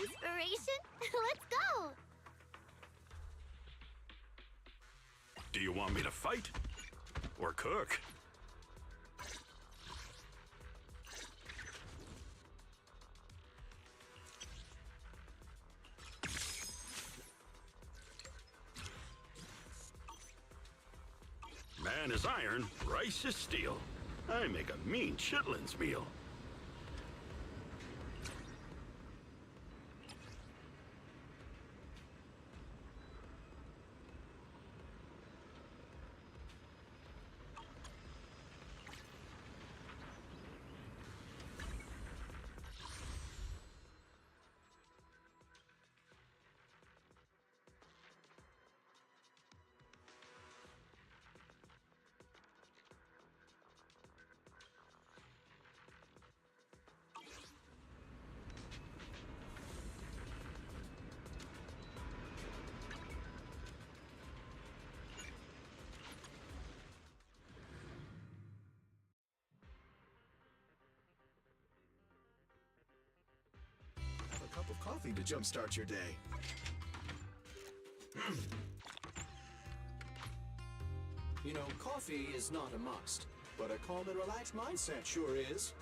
inspiration? Let's go! Do you want me to fight? Or cook? Man is iron, rice is steel. I make a mean chitlins meal. A cup of coffee to jumpstart your day. You know, coffee is not a must, but a calm and relaxed mindset sure is.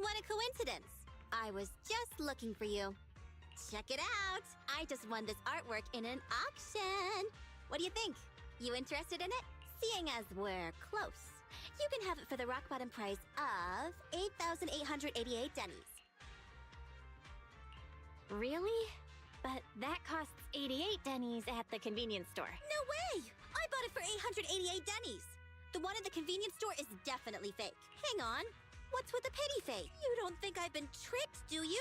What a coincidence! I was just looking for you. Check it out! I just won this artwork in an auction! What do you think? You interested in it? Seeing as we're close, you can have it for the rock bottom price of 8,888 dennies. Really? But that costs 88 dennies at the convenience store. No way! I bought it for 888 dennies! The one at the convenience store is definitely fake. Hang on. What's with the pity face? You don't think I've been tricked, do you?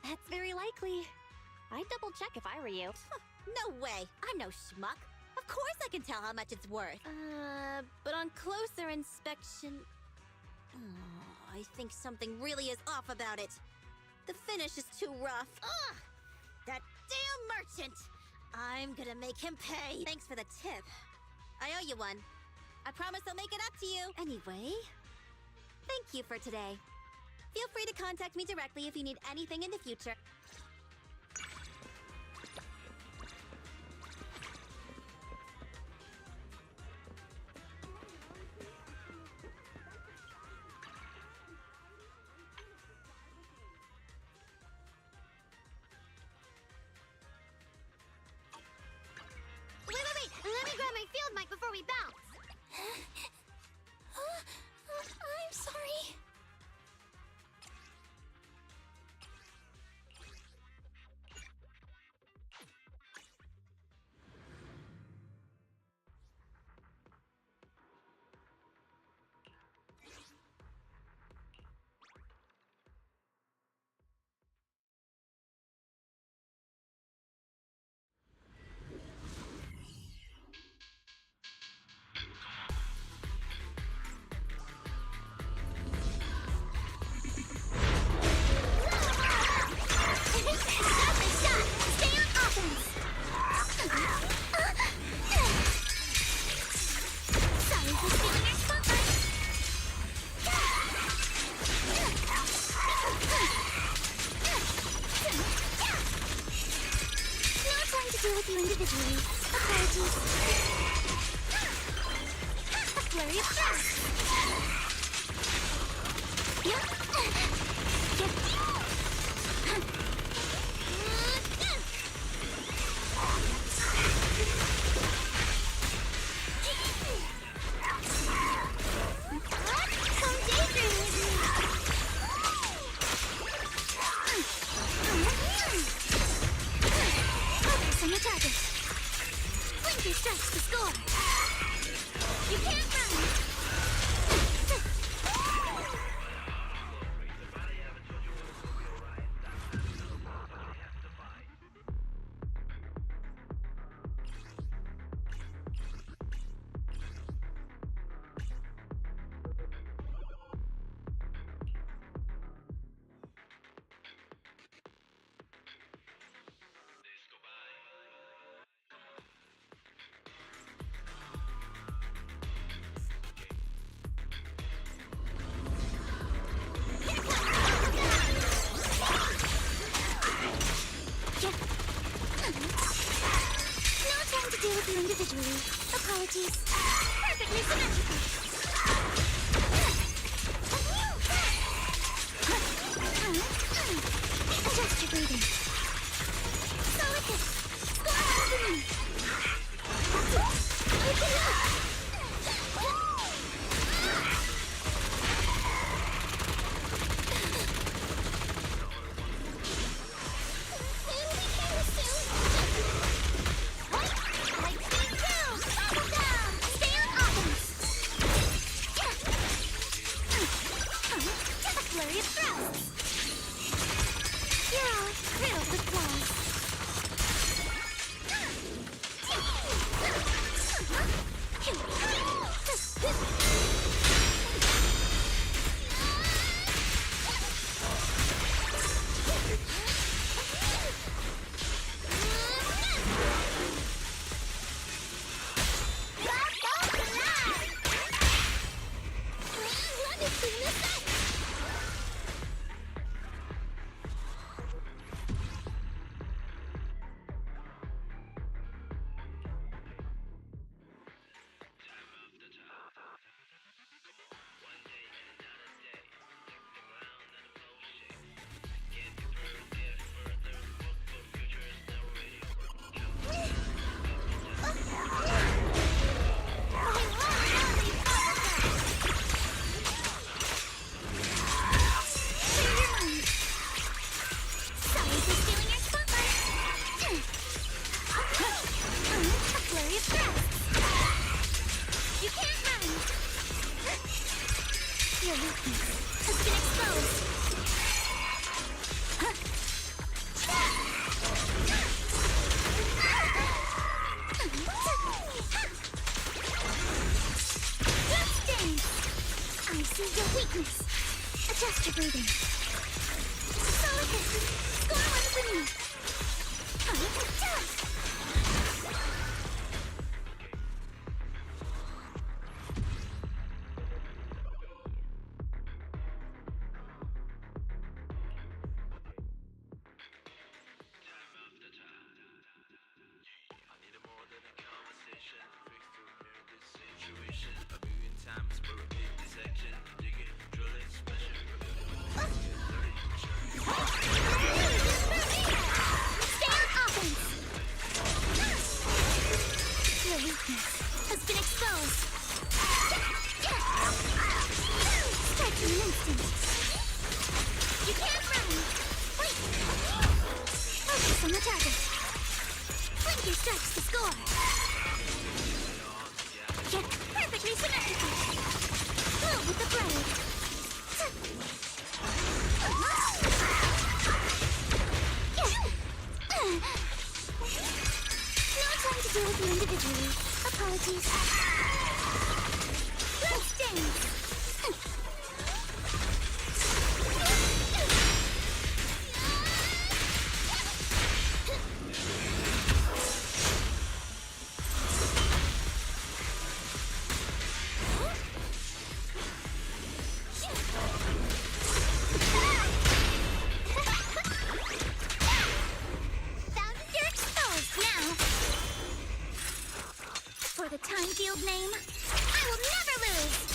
That's very likely. I'd double check if I were you. No way! I'm no schmuck. Of course I can tell how much it's worth. But on closer inspection... Oh, I think something really is off about it. The finish is too rough. Ugh! That damn merchant! I'm gonna make him pay. Thanks for the tip. I owe you one. I promise I'll make it up to you. Anyway, thank you for today. Feel free to contact me directly if you need anything in the future. Wait! Let me grab my field mic before we bounce! I'm sorry. Deal with you individually. Apologies. A flurry of thrusts. Come daydream with me. Others on the target. Blinker strikes to score. You can't run! Deal with you individually. Apologies. Perfectly symmetrical. Adjust your breathing. Solid hit. Score one for me. Open up. Adjust your breathing. Solid hit. Score one for me. Apologies. Let's dance. For the time field name, I will never lose!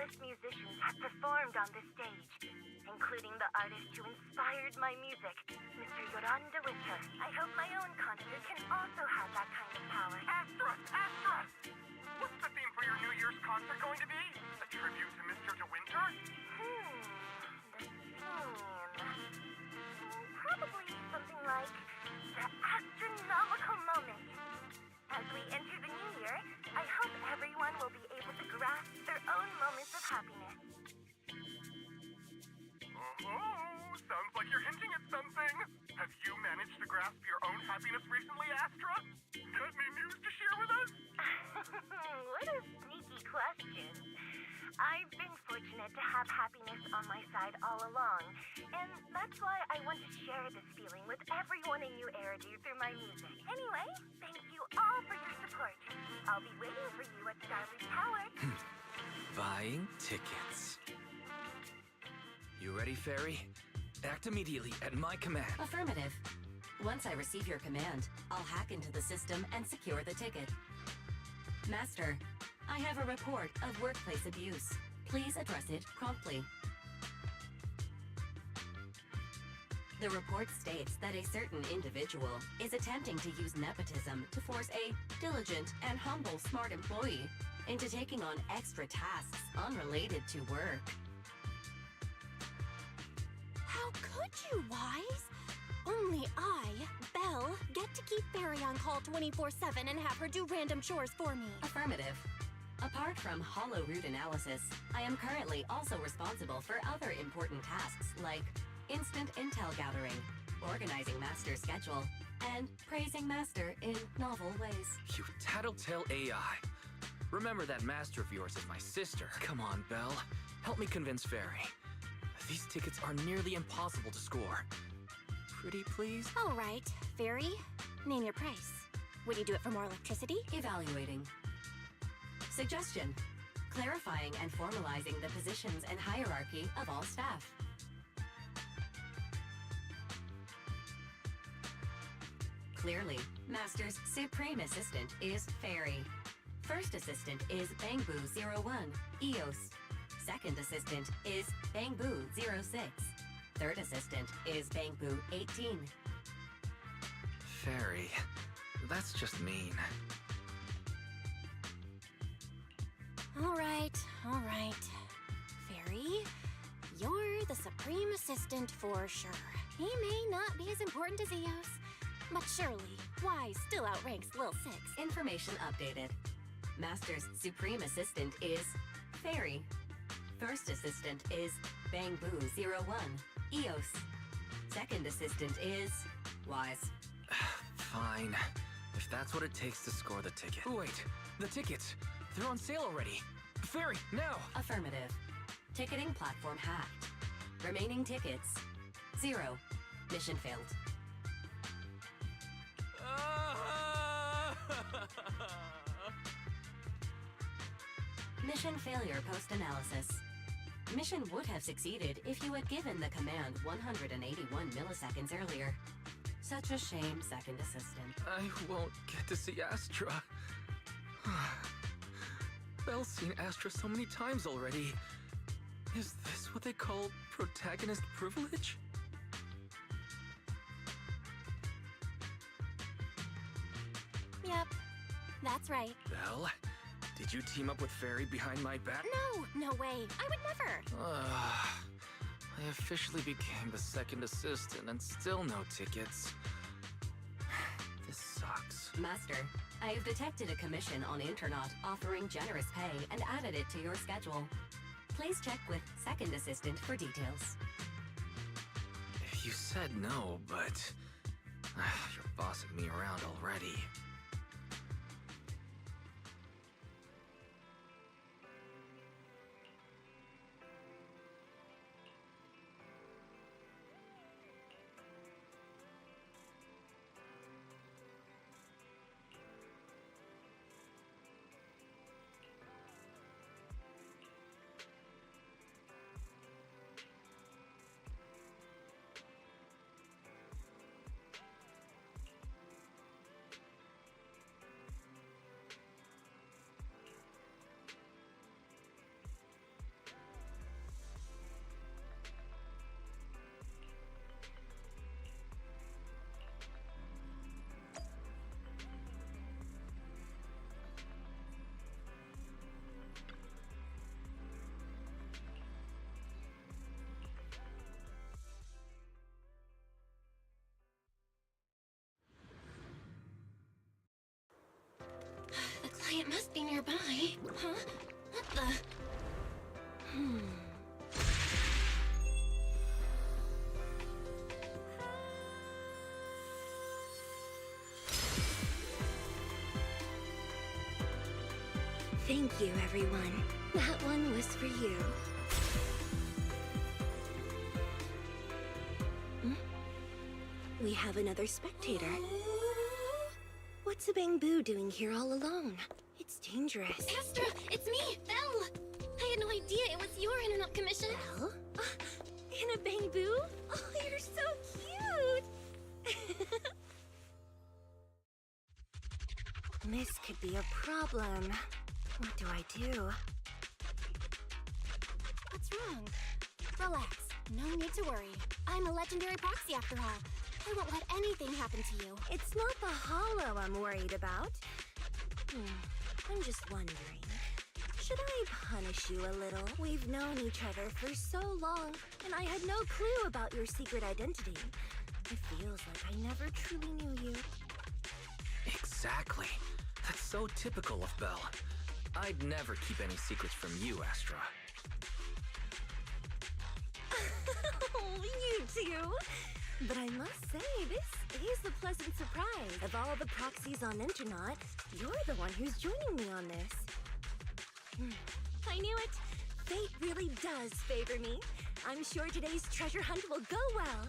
countless musicians have performed on this stage, including the artist who inspired my music, Mr. Yoran de Winter. I hope my own concert can also have that kind of power. Astra! Astra! What's the theme for your New Year's concert going to be? A tribute to Mr. De Winter? The theme... Probably something like the astronomical moment. As we enter the new year, I hope everyone will be able to grasp their own moments of happiness. Oh, sounds like you're hinting at something. Have you managed to grasp your own happiness recently, Astra? Got any news to share with us? What a sneaky question. I've been fortunate to have happiness on my side all along, and that's why I want to share this feeling with everyone in New Eridu through my music. Anyway, thank you all for your support. I'll be waiting for you at Starleaf Tower. Buying tickets. You ready, Fairy? Act immediately at my command. Affirmative. Once I receive your command, I'll hack into the system and secure the ticket. Master, I have a report of workplace abuse. Please address it promptly. The report states that a certain individual is attempting to use nepotism to force a diligent and humble smart employee into taking on extra tasks unrelated to work. How could you, Wise? Only I, Belle, get to keep Fairy on call 24/7 and have her do random chores for me. Affirmative. Apart from hollow root analysis, I am currently also responsible for other important tasks like instant intel gathering, organizing Master's schedule, and praising Master in novel ways. You tattletale AI. Remember that Master of yours is my sister. Come on, Belle. Help me convince Fairy. These tickets are nearly impossible to score. Pretty please? All right, Fairy, name your price. Would you do it for more electricity? Evaluating. Suggestion. Clarifying and formalizing the positions and hierarchy of all staff. Clearly, Master's Supreme Assistant is Fairy. First Assistant is Bangbu01, EOS. Second Assistant is Bangbu06. Third Assistant is Bangbu18. Fairy, that's just mean. All right. Fairy, you're the Supreme Assistant for sure. He may not be as important as Eos, but surely Wise still outranks Lil Six. Information updated. Master's Supreme Assistant is Fairy. First Assistant is Bangbu01, EOS. Second Assistant is Wise. Fine. If that's what it takes to score the ticket. Wait, the tickets. They're on sale already. Fairy, now! Affirmative. Ticketing platform hacked. Remaining tickets, 0. Mission failed. Mission failure post-analysis. Mission would have succeeded if you had given the command 181 milliseconds earlier. Such a shame, Second Assistant. I won't get to see Astra. Belle's seen Astra so many times already. Is this what they call protagonist privilege? Yep, that's right. Belle, did you team up with Fairy behind my back? No way. I would never. I officially became the second assistant and still no tickets. This sucks. Master, I have detected a commission on Internaut offering generous pay and added it to your schedule. Please check with Second Assistant for details. You said no, but you're bossing me around already. Wait, huh? What the? Thank you, everyone. That one was for you. We have another spectator. What's a Bamboo doing here all alone? It's dangerous. Astra, it's me, Belle! I had no idea it was your internet commission. Belle? In a Bamboo? Oh, you're so cute! This could be a problem. What do I do? What's wrong? Relax. No need to worry. I'm a legendary proxy after all. I won't let anything happen to you. It's not the hollow I'm worried about. I'm just wondering, should I punish you a little? We've known each other for so long, and I had no clue about your secret identity. It feels like I never truly knew you. Exactly. That's so typical of Belle. I'd never keep any secrets from you, Astra. Oh, you too! But I must say, this is a pleasant surprise. Of all the proxies on Internet, you're the one who's joining me on this. I knew it! Fate really does favor me. I'm sure today's treasure hunt will go well.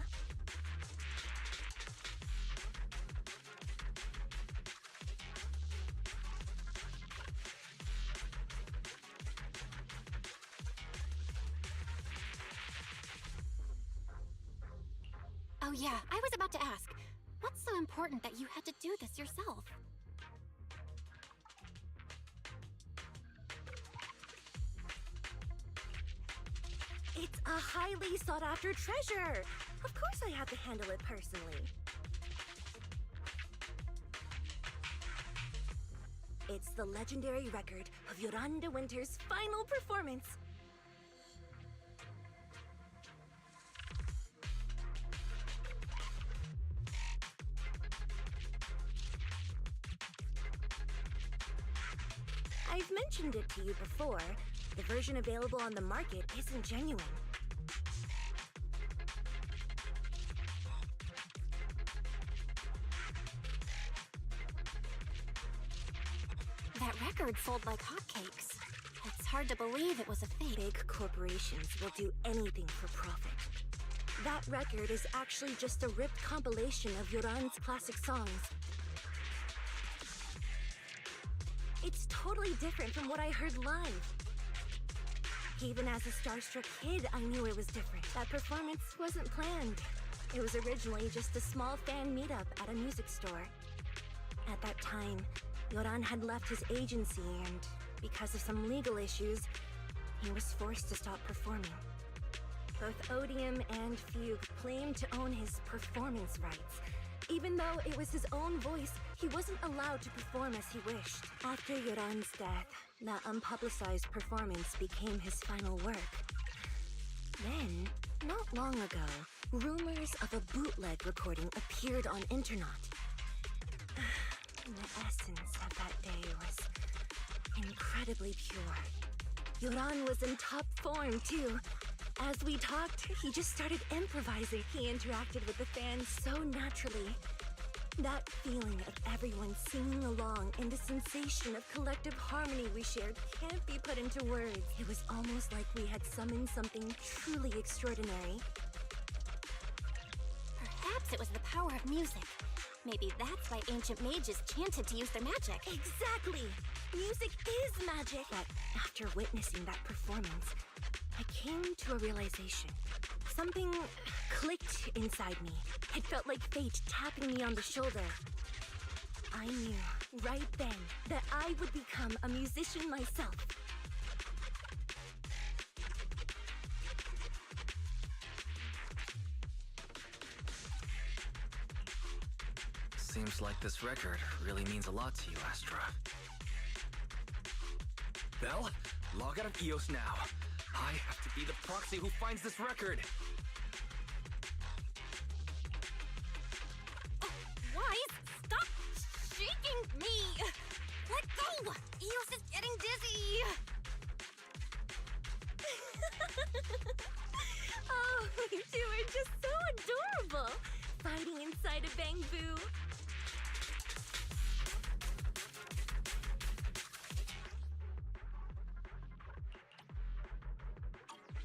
Oh yeah, I was about to ask. What's so important that you had to do this yourself? It's a highly sought-after treasure. Of course I have to handle it personally. It's the legendary record of Yolanda Winter's final performance. I've mentioned it to you before. The version available on the market isn't genuine. That record sold like hotcakes. It's hard to believe it was a fake. Big corporations will do anything for profit. That record is actually just a ripped compilation of Yoran's classic songs. It's totally different from what I heard live. Even as a starstruck kid, I knew it was different. That performance wasn't planned. It was originally just a small fan meetup at a music store. At that time, Yoran had left his agency and, because of some legal issues, he was forced to stop performing. Both Odium and Fugue claimed to own his performance rights. Even though it was his own voice, he wasn't allowed to perform as he wished. After Yoran's death, that unpublicized performance became his final work. Then, not long ago, rumors of a bootleg recording appeared on internet. The essence of that day was incredibly pure. Yoran was in top form, too. As we talked, he just started improvising. He interacted with the fans so naturally. That feeling of everyone singing along and the sensation of collective harmony we shared can't be put into words. It was almost like we had summoned something truly extraordinary. Perhaps it was the power of music. Maybe that's why ancient mages chanted to use their magic. Exactly! Music is magic! But after witnessing that performance, I came to a realization. Something clicked inside me. It felt like fate tapping me on the shoulder. I knew, right then, that I would become a musician myself. Seems like this record really means a lot to you, Astra. Belle, log out of EOS now. I have to be the proxy who finds this record. Wise, stop shaking me! Let go! Eos is getting dizzy! Oh, you two are just so adorable. Fighting inside a bamboo.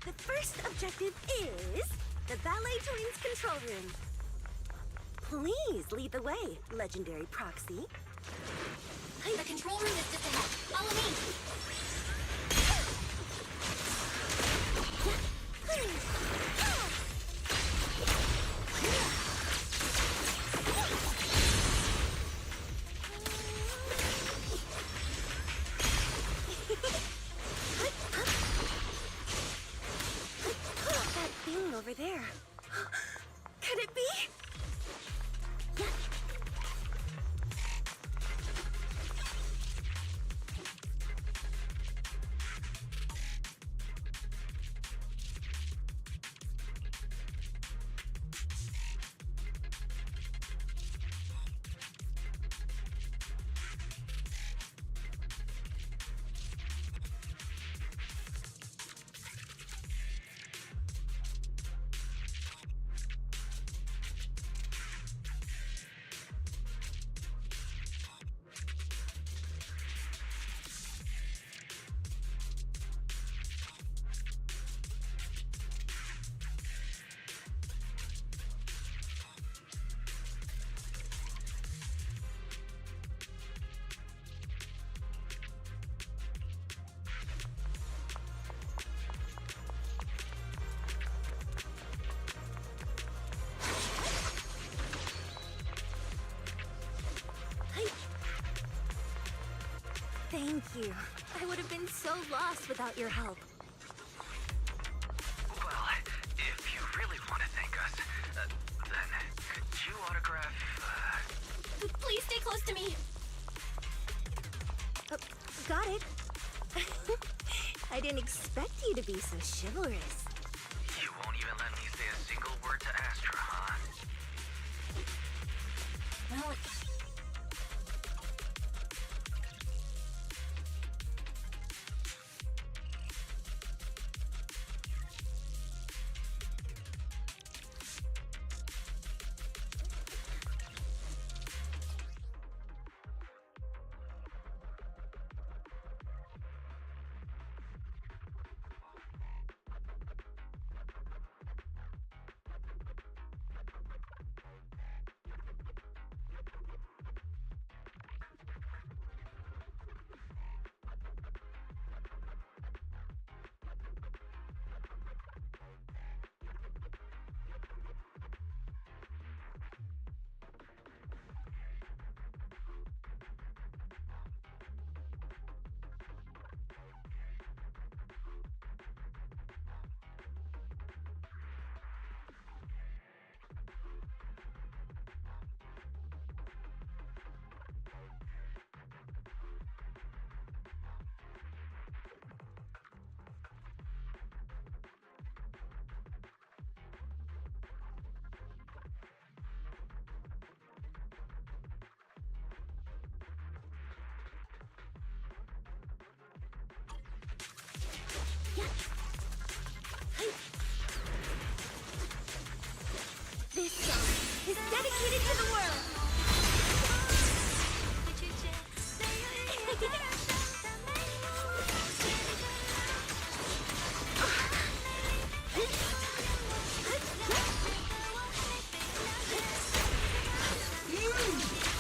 The first objective is the Ballet Twins control room. Please lead the way, legendary proxy. The control room is just ahead. Follow me! That thing over there. Could it be? Thank you. I would have been so lost without your help. Well, if you really want to thank us, then could you autograph, Please stay close to me! Got it. I didn't expect you to be so chivalrous. You won't even let me say a single word to Astra, huh? Well, This song is dedicated to the world.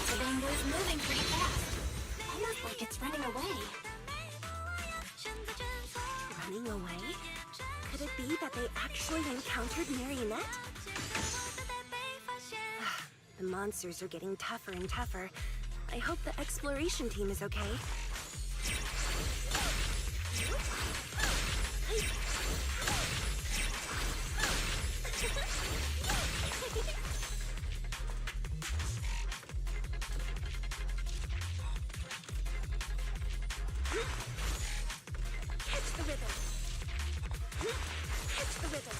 the bamboo is moving pretty fast. Almost like it's running away. Running away? Could it be that they actually encountered Marionette? The monsters are getting tougher and tougher. I hope the exploration team is okay. Catch the rhythm. Catch the rhythm.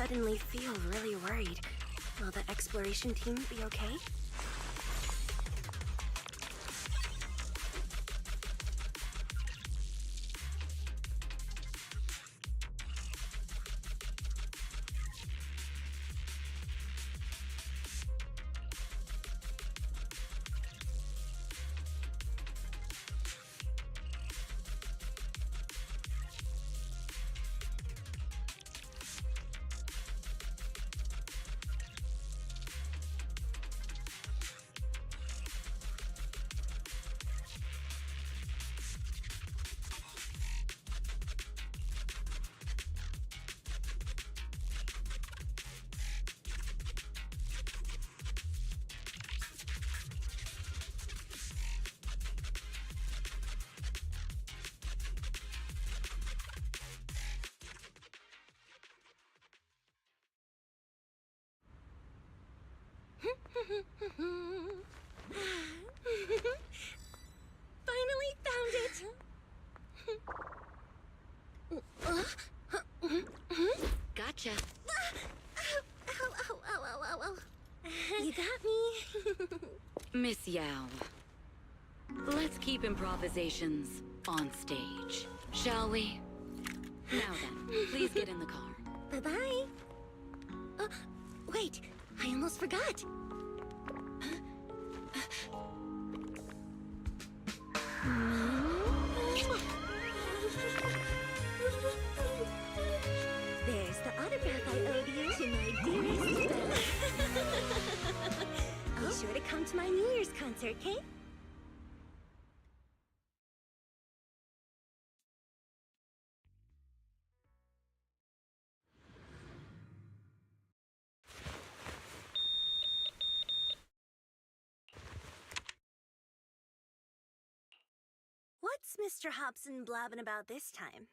suddenly feel really worried. Will the exploration team be okay? Finally found it! Gotcha. Ow. You got me. Miss Yao. Let's keep improvisations on stage, shall we? Now then, please get in the car. Bye-bye. Wait, I almost forgot. There's the autograph I owed you to my dearest Belle. Be sure to come to my New Year's concert, Kate? What's Mr. Hobson blabbing about this time?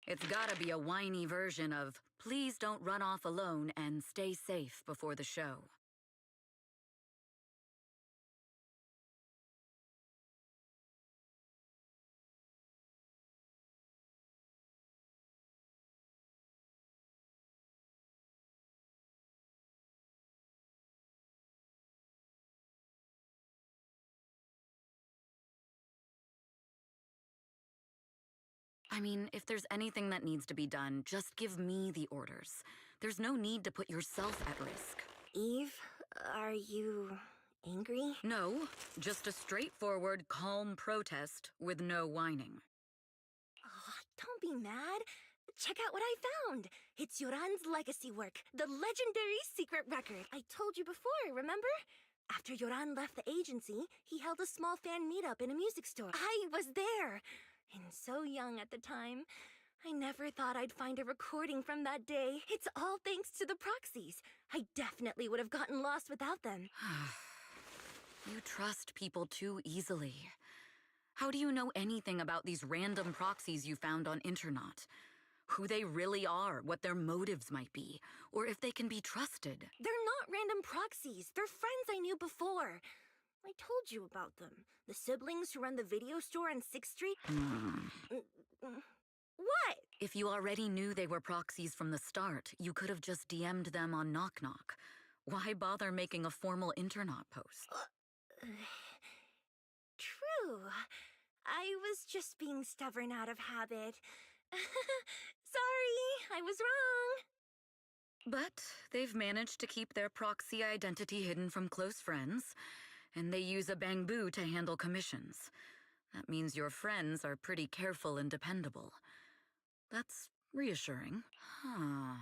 It's gotta be a whiny version of, please don't run off alone and stay safe before the show. I mean, if there's anything that needs to be done, just give me the orders. There's no need to put yourself at risk. Eve, are you angry? No, just a straightforward, calm protest with no whining. Oh, don't be mad. Check out what I found. It's Yoran's legacy work, the legendary secret record. I told you before, remember? After Yoran left the agency, he held a small fan meetup in a music store. I was there. And so young at the time. I never thought I'd find a recording from that day. It's all thanks to the proxies. I definitely would have gotten lost without them. You trust people too easily. How do you know anything about these random proxies you found on Internet? Who they really are, what their motives might be, or if they can be trusted. They're not random proxies. They're friends I knew before. I told you about them. The siblings who run the video store on 6th Street. What? If you already knew they were proxies from the start, you could have just DM'd them on Knock Knock. Why bother making a formal Internet post? True. I was just being stubborn out of habit. Sorry, I was wrong. But they've managed to keep their proxy identity hidden from close friends, and they use a bamboo to handle commissions. That means your friends are pretty careful and dependable. That's reassuring. Huh.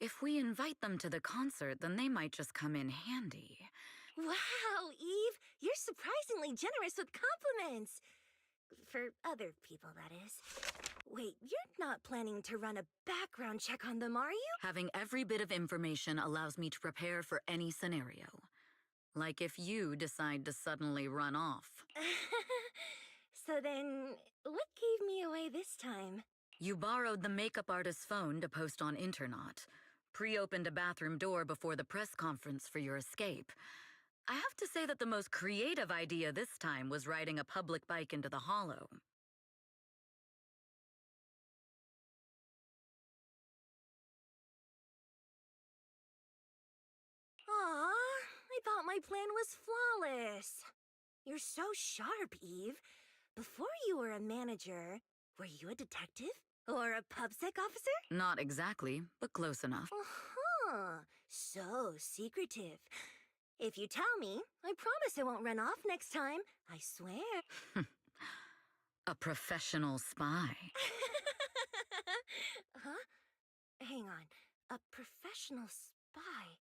If we invite them to the concert, then they might just come in handy. Wow, Eve, you're surprisingly generous with compliments. For other people, that is. Wait, you're not planning to run a background check on them, are you? Having every bit of information allows me to prepare for any scenario. Like if you decide to suddenly run off. So then, what gave me away this time? You borrowed the makeup artist's phone to post on Internet, pre-opened a bathroom door before the press conference for your escape. I have to say that the most creative idea this time was riding a public bike into the hollow. Aw, I thought my plan was flawless. You're so sharp, Eve. Before you were a manager, were you a detective? Or a PubSec officer? Not exactly, but close enough. Uh-huh. So secretive. If you tell me, I promise I won't run off next time. I swear. A professional spy. Huh? Hang on. A professional spy?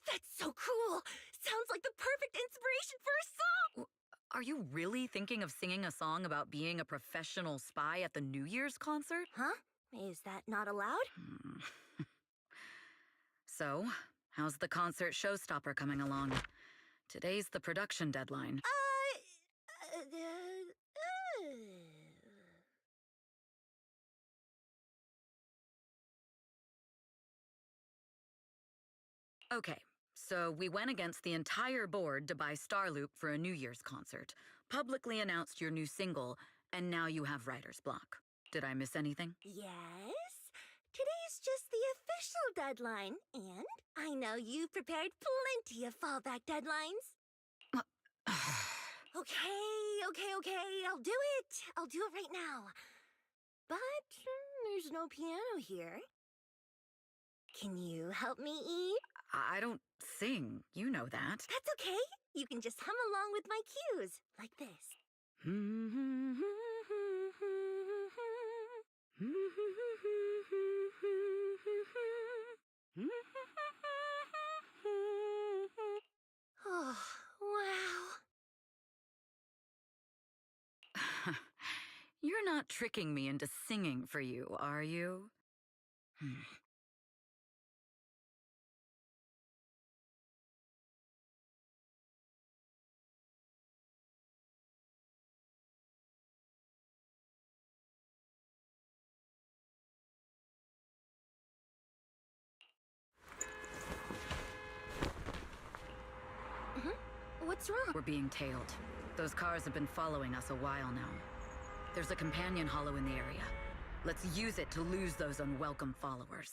That's so cool! Sounds like the perfect inspiration for a song! Are you really thinking of singing a song about being a professional spy at the New Year's concert? Huh? Is that not allowed? So, how's the concert showstopper coming along? Today's the production deadline. Okay, so we went against the entire board to buy Starloop for a New Year's concert, publicly announced your new single, and now you have writer's block. Did I miss anything? Yes. Today's just the official deadline, and I know you've prepared plenty of fallback deadlines. Okay, I'll do it. I'll do it right now. But there's no piano here. Can you help me, Eve? I don't sing, you know that. That's okay. You can just hum along with my cues, like this. Oh, wow. You're not tricking me into singing for you, are you? What's wrong? We're being tailed. Those cars have been following us a while now. There's a companion hollow in the area. Let's use it to lose those unwelcome followers.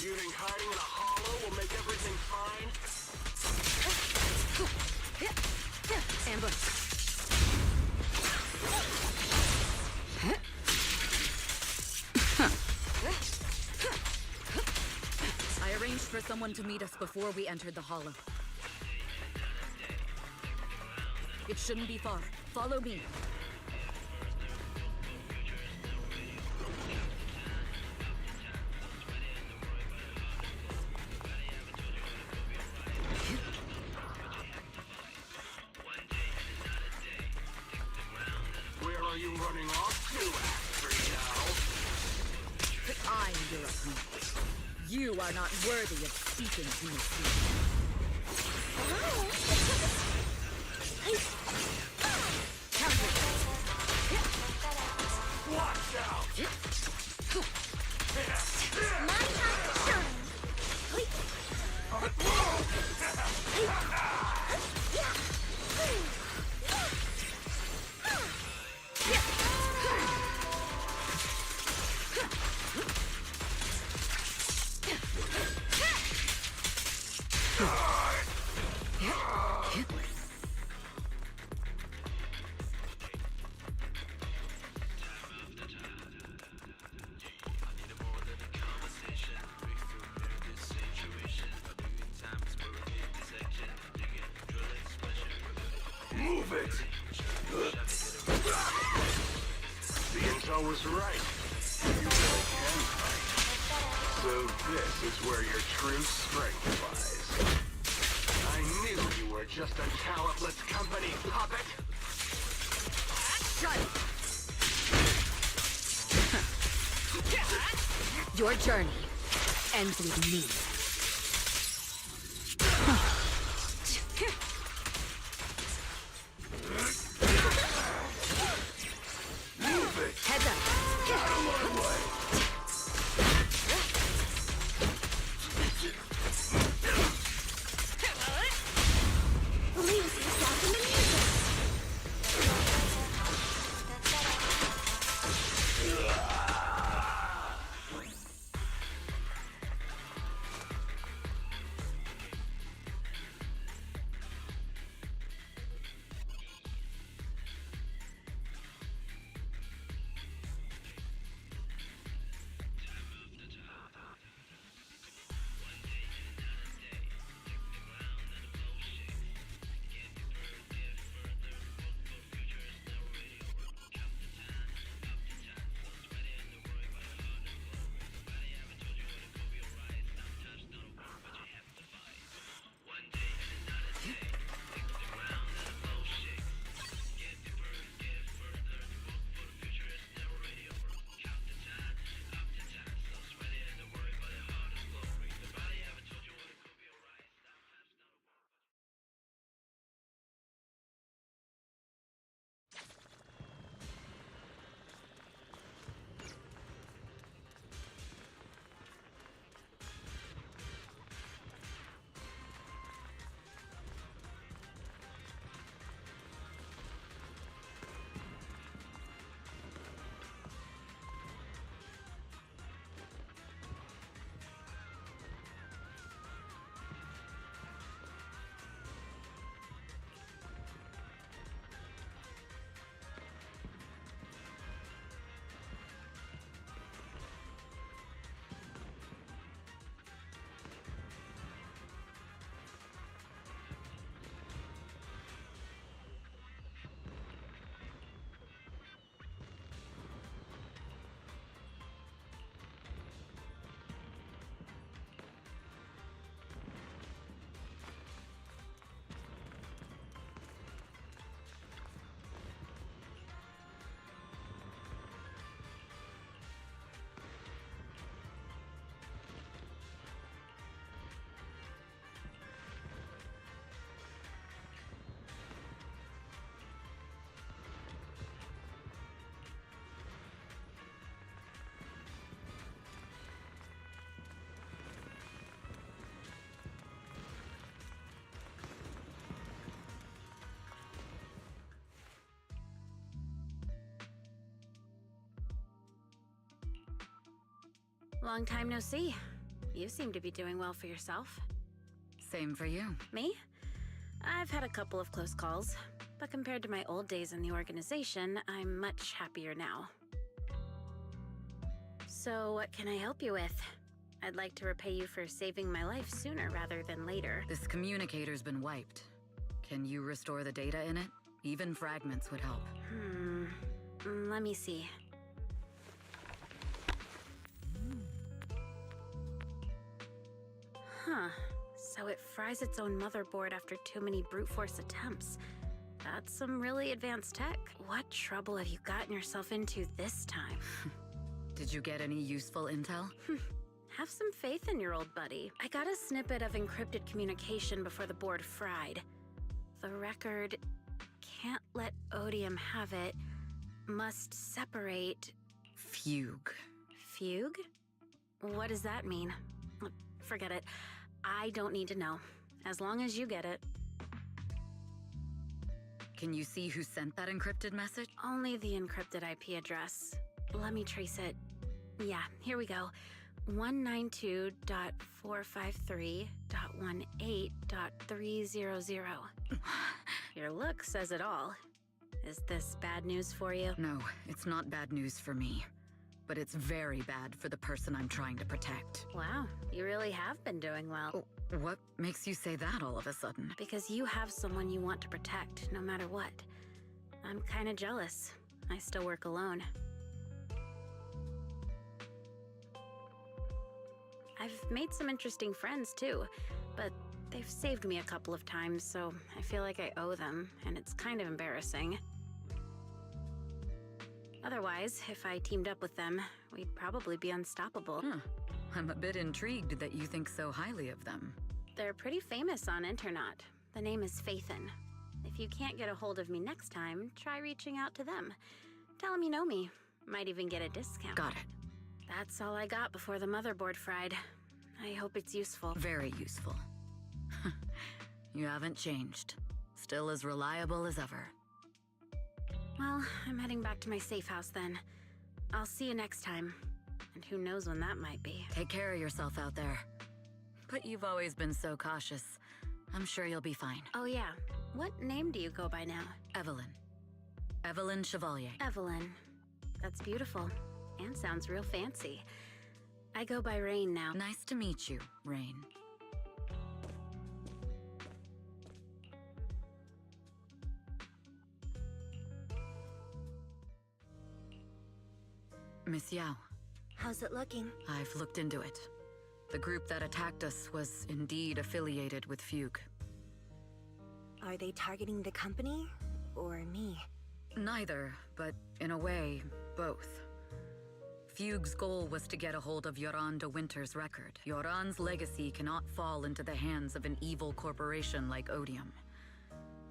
You think hiding in a hollow will make everything fine? Ambush. I arranged for someone to meet us before we entered the hollow. It shouldn't be far. Follow me. Where are you running off to, Astrid, I am your opponent. You are not worthy of speaking to me. Watch out! My time to shine! Move it! The intel was right. You really can fight. So this is where your true strength lies. I knew you were just a talentless company puppet! Shut up! Your journey ends with me. Heads up. Out of my way! Lose yourself in the music. Long time no see. You seem to be doing well for yourself. Same for you. Me? I've had a couple of close calls, but compared to my old days in the organization, I'm much happier now. So what can I help you with? I'd like to repay you for saving my life sooner rather than later. This communicator's been wiped. Can you restore the data in it? Even fragments would help. Let me see. Huh. So it fries its own motherboard after too many brute force attempts. That's some really advanced tech. What trouble have you gotten yourself into this time? Did you get any useful intel? Have some faith in your old buddy. I got a snippet of encrypted communication before the board fried. The record can't let Odium have it. Must separate. Fugue. Fugue? What does that mean? Forget it. I don't need to know. As long as you get it. Can you see who sent that encrypted message? Only the encrypted IP address. Let me trace it. Yeah, here we go. 192.453.18.300. Your look says it all. Is this bad news for you? No, it's not bad news for me. But it's very bad for the person I'm trying to protect. Wow, you really have been doing well. Oh, what makes you say that all of a sudden? Because you have someone you want to protect, no matter what. I'm kinda jealous. I still work alone. I've made some interesting friends, too. But they've saved me a couple of times, so I feel like I owe them, and it's kind of embarrassing. Otherwise, if I teamed up with them, we'd probably be unstoppable. I'm a bit intrigued that you think so highly of them. They're pretty famous on internet. The name is Faithin. If you can't get a hold of me next time, try reaching out to them. Tell them you know me. Might even get a discount. Got it. That's all I got before the motherboard fried. I hope it's useful. Very useful. You haven't changed. Still as reliable as ever. Well, I'm heading back to my safe house then. I'll see you next time. And who knows when that might be. Take care of yourself out there. But you've always been so cautious. I'm sure you'll be fine. Oh yeah, what name do you go by now? Evelyn. Evelyn Chevalier. Evelyn. That's beautiful. And sounds real fancy. I go by Rain now. Nice to meet you, Rain. Miss Yao. How's it looking? I've looked into it. The group that attacked us was indeed affiliated with Fugue. Are they targeting the company or me? Neither, but in a way, both. Fugue's goal was to get a hold of Yoran de Winter's record. Yoran's legacy cannot fall into the hands of an evil corporation like Odium.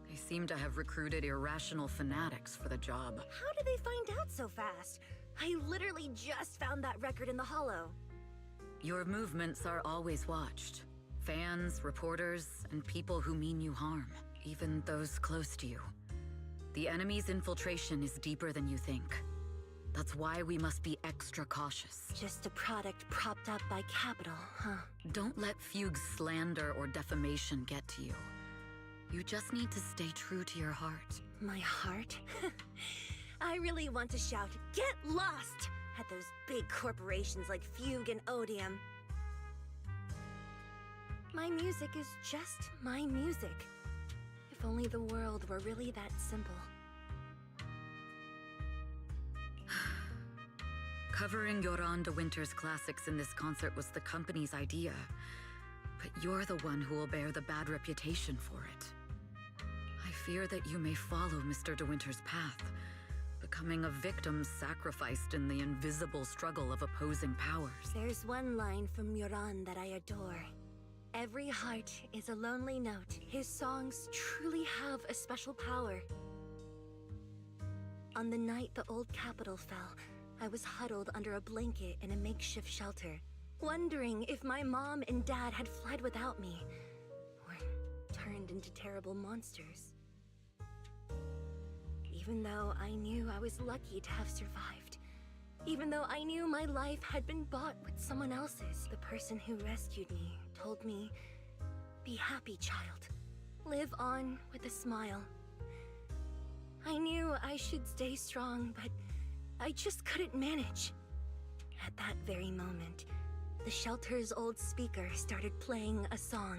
They seem to have recruited irrational fanatics for the job. How did they find out so fast? I literally just found that record in the Hollow. Your movements are always watched. Fans, reporters, and people who mean you harm. Even those close to you. The enemy's infiltration is deeper than you think. That's why we must be extra cautious. Just a product propped up by capital, huh? Don't let Fugue's slander or defamation get to you. You just need to stay true to your heart. My heart? I really want to shout, "Get lost!" at those big corporations like Fugue and Odium. My music is just my music. If only the world were really that simple. Covering Yoran de Winter's classics in this concert was the company's idea. But you're the one who will bear the bad reputation for it. I fear that you may follow Mr. de Winter's path, becoming a victim sacrificed in the invisible struggle of opposing powers. There's one line from Yoran that I adore. Every heart is a lonely note. His songs truly have a special power. On the night the old capital fell, I was huddled under a blanket in a makeshift shelter, wondering if my mom and dad had fled without me, or turned into terrible monsters. Even though I knew I was lucky to have survived, even though I knew my life had been bought with someone else's, the person who rescued me told me, "Be happy, child. Live on with a smile." I knew I should stay strong, but I just couldn't manage. At that very moment, the shelter's old speaker started playing a song.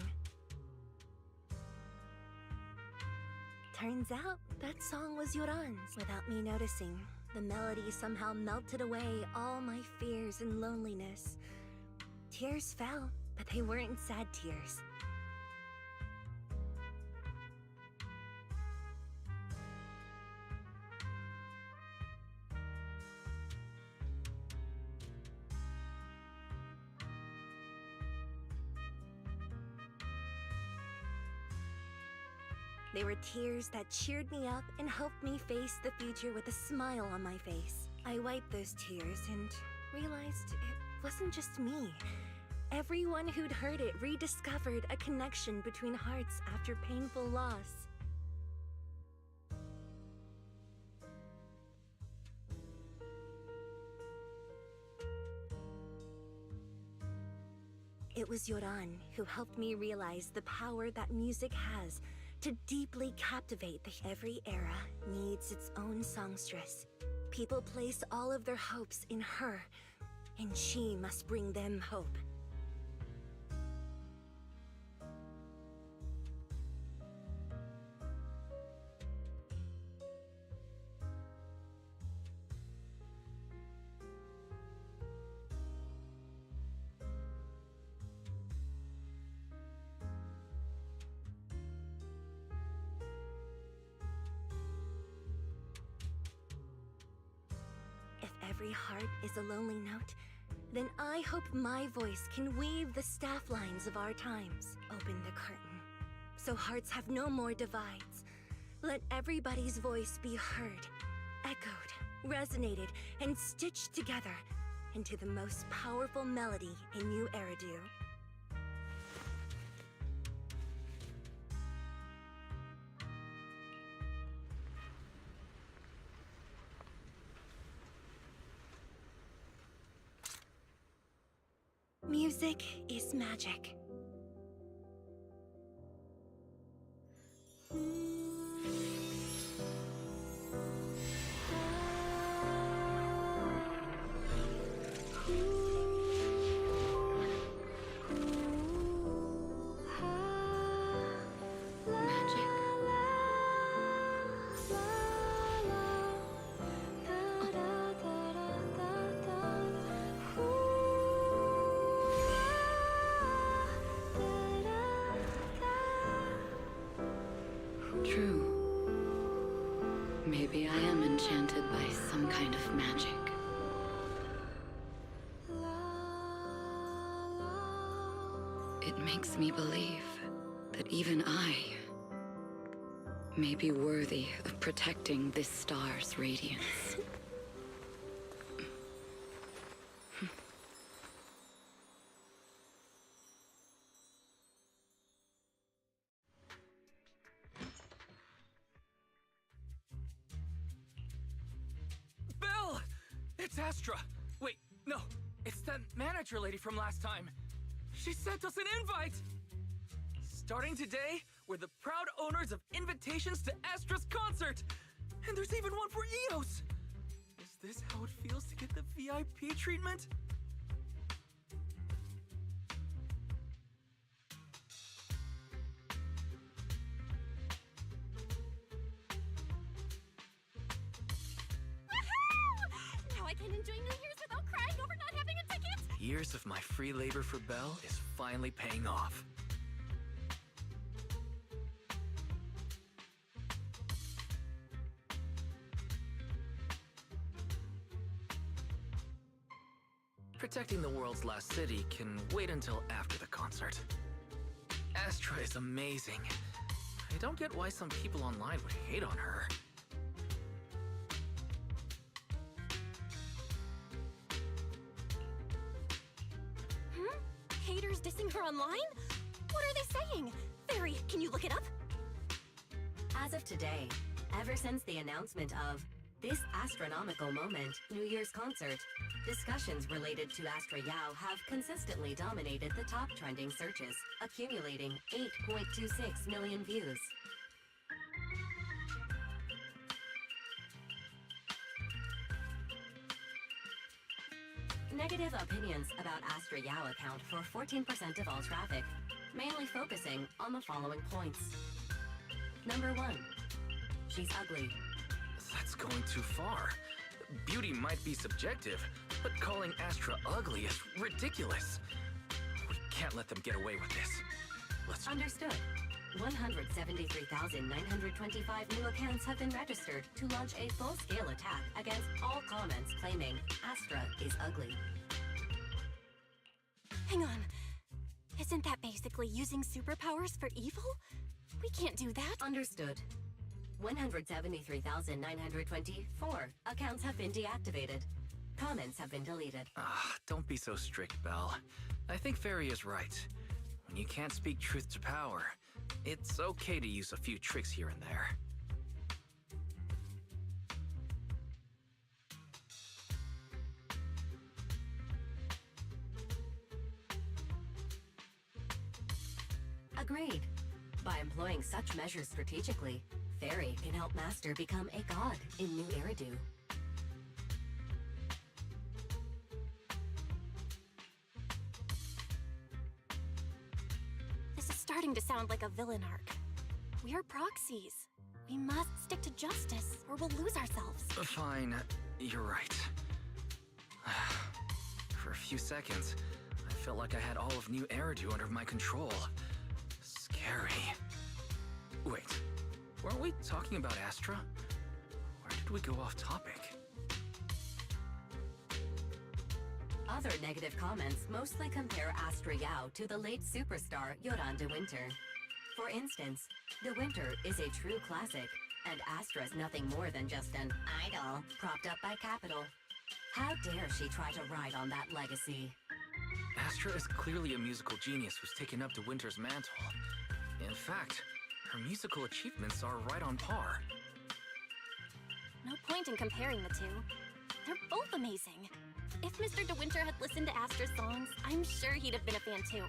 Turns out, that song was Yoran's. Without me noticing, the melody somehow melted away all my fears and loneliness. Tears fell, but they weren't sad tears. They were tears that cheered me up and helped me face the future with a smile on my face. I wiped those tears and realized it wasn't just me. Everyone who'd heard it rediscovered a connection between hearts after painful loss. It was Yoran who helped me realize the power that music has to deeply captivate. Every era needs its own songstress. People place all of their hopes in her, and she must bring them hope. Every heart is a lonely note. then I hope my voice can weave the staff lines of our times. Open the curtain, so hearts have no more divides. Let everybody's voice be heard, echoed, resonated, and stitched together into the most powerful melody in New Eridu. Music is magic. True. Maybe I am enchanted by some kind of magic. It makes me believe that even I may be worthy of protecting this star's radiance. Belle! It's Astra! Wait, no, it's that manager lady from last time. She sent us an invite! Starting today, we're the proud owners of invitations to Astra's concert! And there's even one for Eos! Is this how it feels to get the VIP treatment? Now I can enjoy New Year's without crying over not having a ticket! Years of my free labor for Belle is finally paying off. Protecting the world's last city can wait until after the concert. Astra is amazing. I don't get why some people online would hate on her. Haters dissing her online? What are they saying? Fairy, can you look it up? As of today, ever since the announcement of this astronomical moment, New Year's concert, discussions related to Astra Yao have consistently dominated the top trending searches, accumulating 8.26 million views. Negative opinions about Astra Yao account for 14% of all traffic, mainly focusing on the following points. Number 1. She's ugly. That's going too far. Beauty might be subjective, but calling Astra ugly is ridiculous. We can't let them get away with this. Let's... Understood. 173,925 new accounts have been registered to launch a full-scale attack against all comments claiming Astra is ugly. Hang on. Isn't that basically using superpowers for evil? We can't do that. Understood. 173,924 accounts have been deactivated. Comments have been deleted. Don't be so strict, Belle. I think Fairy is right. When you can't speak truth to power, it's okay to use a few tricks here and there. Agreed. By employing such measures strategically, Fairy can help Master become a god in New Eridu. This is starting to sound like a villain arc. We're proxies. We must stick to justice, or we'll lose ourselves. Fine, you're right. For a few seconds, I felt like I had all of New Eridu under my control. Scary. Wait, weren't we talking about Astra? Where did we go off topic? Other negative comments mostly compare Astra Yao to the late superstar Yoran de Winter. For instance, De Winter is a true classic, and Astra's nothing more than just an idol propped up by capital. How dare she try to ride on that legacy? Astra is clearly a musical genius who's taken up De Winter's mantle. In fact, her musical achievements are right on par. No point in comparing the two. They're both amazing. If Mr. De Winter had listened to Astra's songs, I'm sure he'd have been a fan too.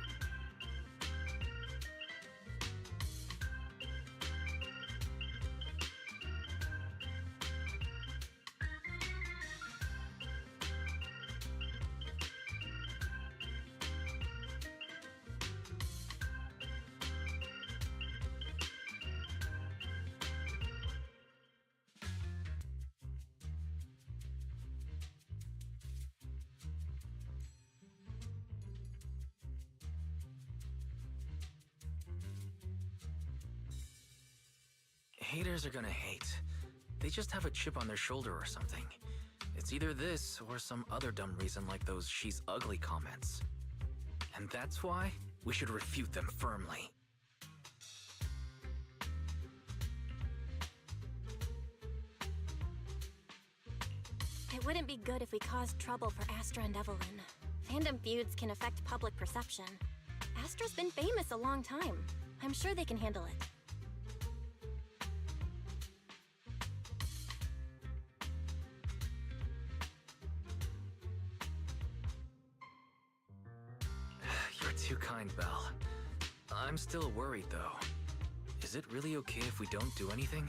Haters are gonna hate. They just have a chip on their shoulder or something. It's either this or some other dumb reason like those "she's ugly" comments. And that's why we should refute them firmly. It wouldn't be good if we caused trouble for Astra and Evelyn. Fandom feuds can affect public perception. Astra's been famous a long time. I'm sure they can handle it. You're too kind, Belle. I'm still worried, though. Is it really okay if we don't do anything?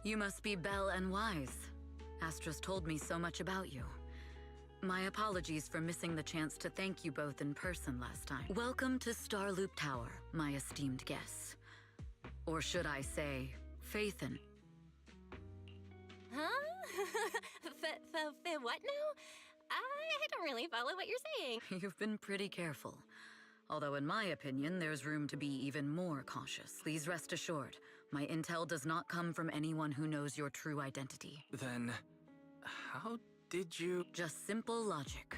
You must be Belle and Wise. Astra's told me so much about you. My apologies for missing the chance to thank you both in person last time. Welcome to Starloop Tower, my esteemed guests. Or should I say, Faithin. Huh? What now? I don't really follow what you're saying. You've been pretty careful. Although in my opinion, there's room to be even more cautious. Please rest assured, my intel does not come from anyone who knows your true identity. Then, how did you... Just simple logic.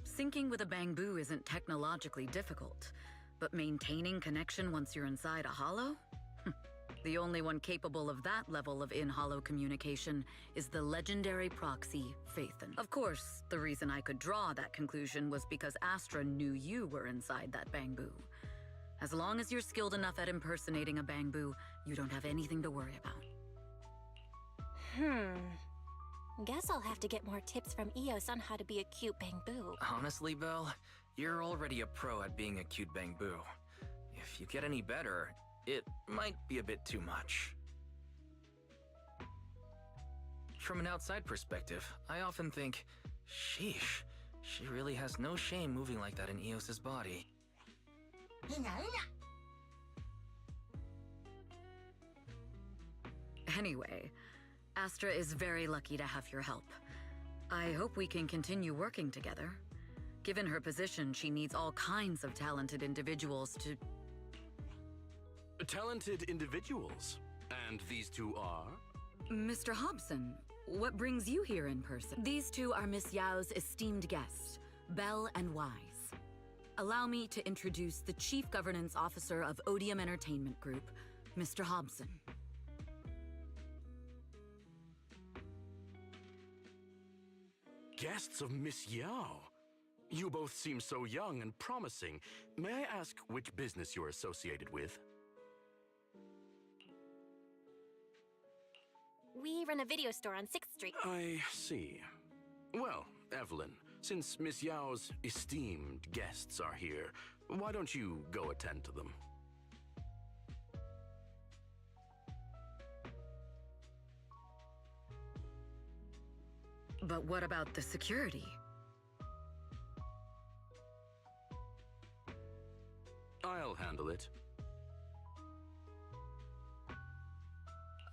Syncing with a Bangbu isn't technologically difficult, but maintaining connection once you're inside a holo? The only one capable of that level of in-holo communication is the legendary proxy, Faithin. Of course, the reason I could draw that conclusion was because Astra knew you were inside that Bangbu. As long as you're skilled enough at impersonating a Bangbu, you don't have anything to worry about. Guess I'll have to get more tips from Eos on how to be a cute Bangbu. Honestly, Belle, you're already a pro at being a cute Bangbu. If you get any better, it might be a bit too much. From an outside perspective, I often think, sheesh, she really has no shame moving like that in Eos's body. Anyway, Astra is very lucky to have your help. I hope we can continue working together. Given her position, she needs all kinds of talented individuals to... Talented individuals? And these two are? Mr. Hobson, what brings you here in person? These two are Miss Yao's esteemed guests, Belle and Wise. allow me to introduce the Chief Governance Officer of Odium Entertainment Group, Mr. Hobson. Guests of Miss Yao. You both seem so young and promising. May I ask which business you're associated with? We run a video store on 6th Street. I see. Well, Evelyn, since Miss Yao's esteemed guests are here, why don't you go attend to them? But what about the security? I'll handle it.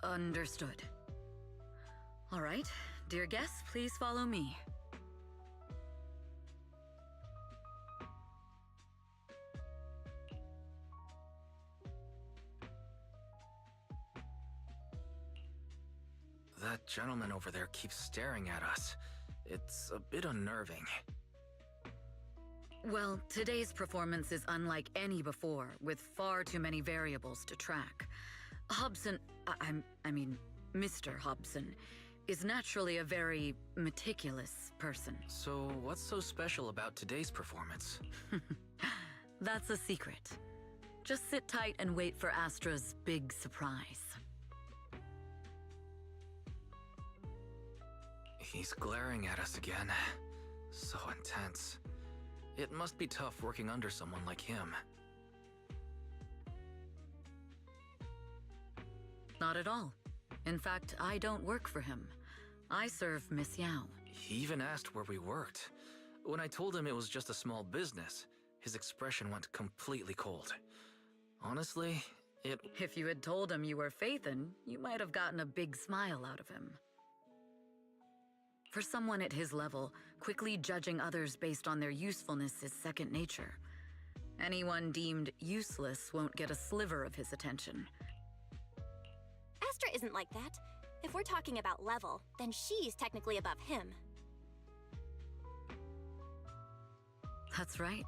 Understood. All right, dear guests, please follow me. That gentleman over there keeps staring at us. It's a bit unnerving. Well, today's performance is unlike any before, with far too many variables to track. Hobson, I mean, Mr. Hobson, is naturally a very meticulous person. So what's so special about today's performance? That's a secret. Just sit tight and wait for Astra's big surprise. He's glaring at us again. So intense. It must be tough working under someone like him. Not at all. In fact, I don't work for him. I serve Miss Yao. He even asked where we worked. When I told him it was just a small business, his expression went completely cold. Honestly, If you had told him you were Phaethon, you might have gotten a big smile out of him. For someone at his level, quickly judging others based on their usefulness is second nature. Anyone deemed useless won't get a sliver of his attention. Astra isn't like that. If we're talking about level, then she's technically above him. That's right.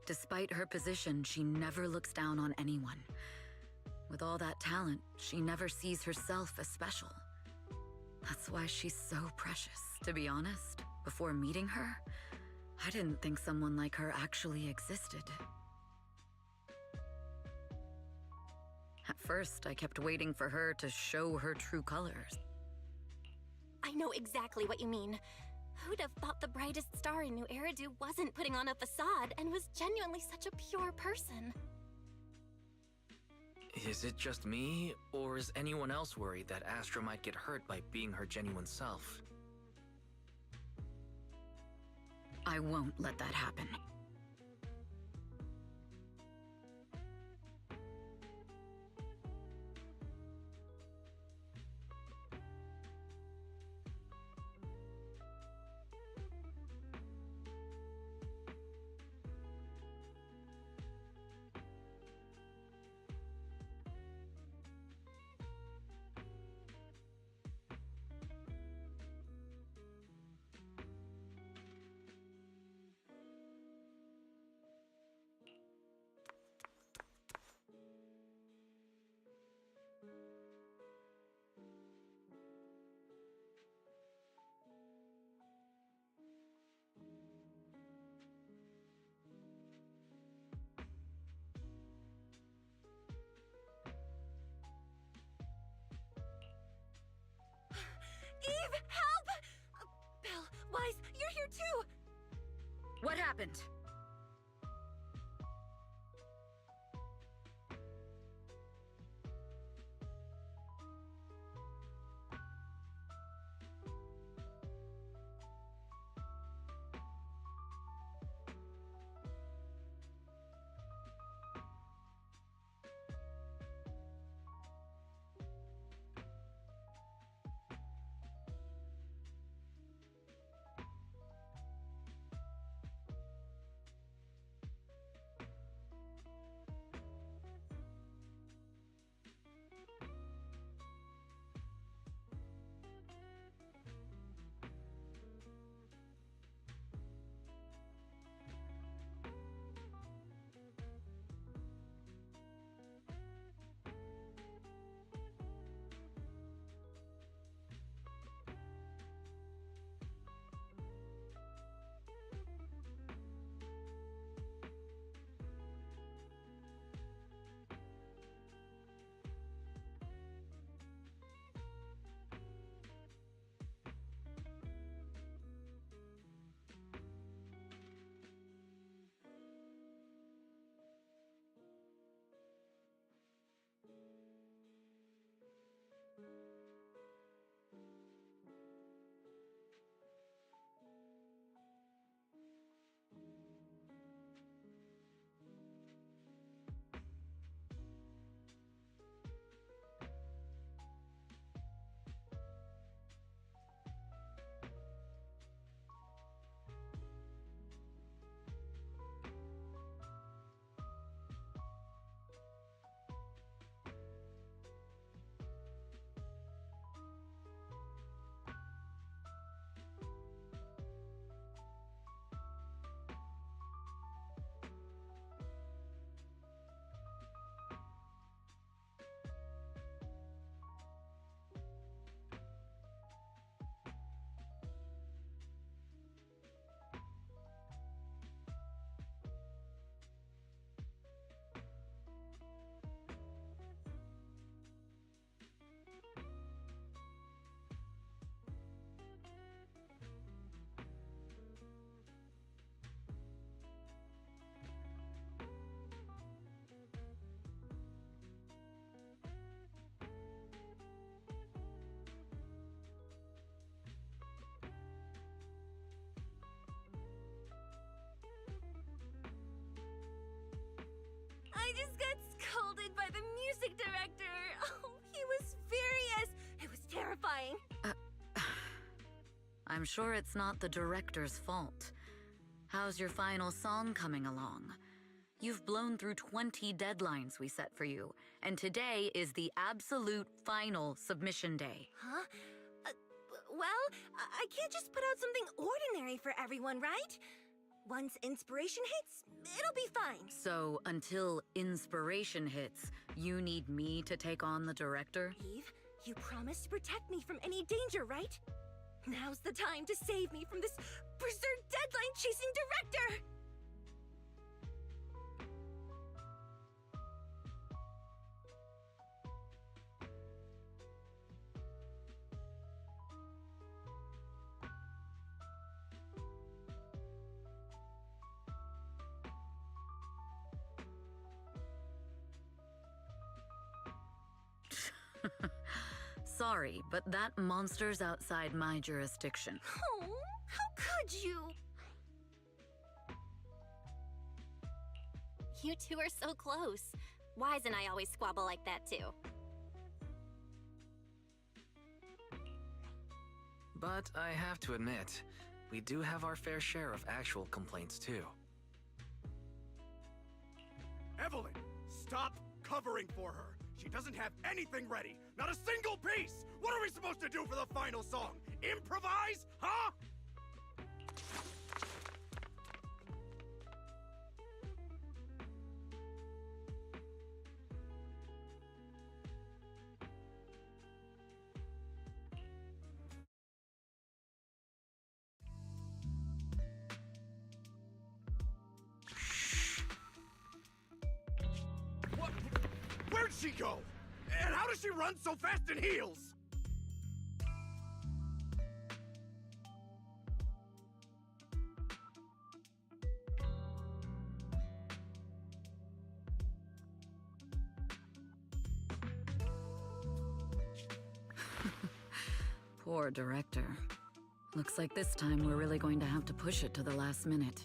Despite her position, she never looks down on anyone. With all that talent, she never sees herself as special. That's why she's so precious. To be honest, before meeting her, I didn't think someone like her actually existed. At first, I kept waiting for her to show her true colors. I know exactly what you mean. Who'd have thought the brightest star in New Eridu wasn't putting on a facade and was genuinely such a pure person? is it just me, or is anyone else worried that Astra might get hurt by being her genuine self? I won't let that happen. Eve, help! Belle, Wise, you're here too! What happened? I just got scolded by the music director. Oh, he was furious. It was terrifying. I'm sure it's not the director's fault. How's your final song coming along? You've blown through 20 deadlines we set for you, and today is the absolute final submission day. Huh? Well, I can't just put out something ordinary for everyone, right? Once inspiration hits, it'll be fine. So, until inspiration hits, you need me to take on the director? Eve, you promised to protect me from any danger, right? Now's the time to save me from this berserk deadline-chasing director! Sorry, but that monster's outside my jurisdiction. Oh, how could you? You two are so close. Wise and I always squabble like that too. But I have to admit, we do have our fair share of actual complaints too. Evelyn, stop covering for her. She doesn't have anything ready. Not a single piece! What are we supposed to do for the final song? Improvise? Huh? What? Where'd she go? And how does she run so fast in heels? Poor director. Looks like this time we're really going to have to push it to the last minute.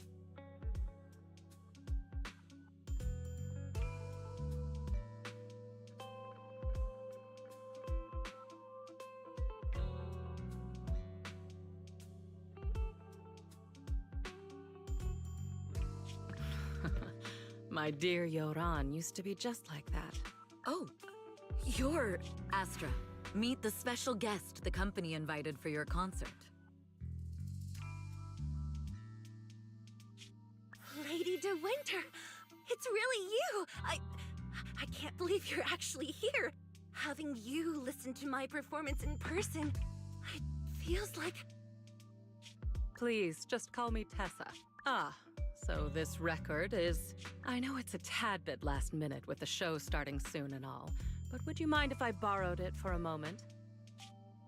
My dear Yoran used to be just like that. Oh, you're Astra. Meet the special guest the company invited for your concert. Lady De Winter, it's really you. I can't believe you're actually here. Having you listen to my performance in person, it feels like... Please, just call me Tessa. Ah, so this record is... I know it's a tad bit last minute with the show starting soon and all, but would you mind if I borrowed it for a moment?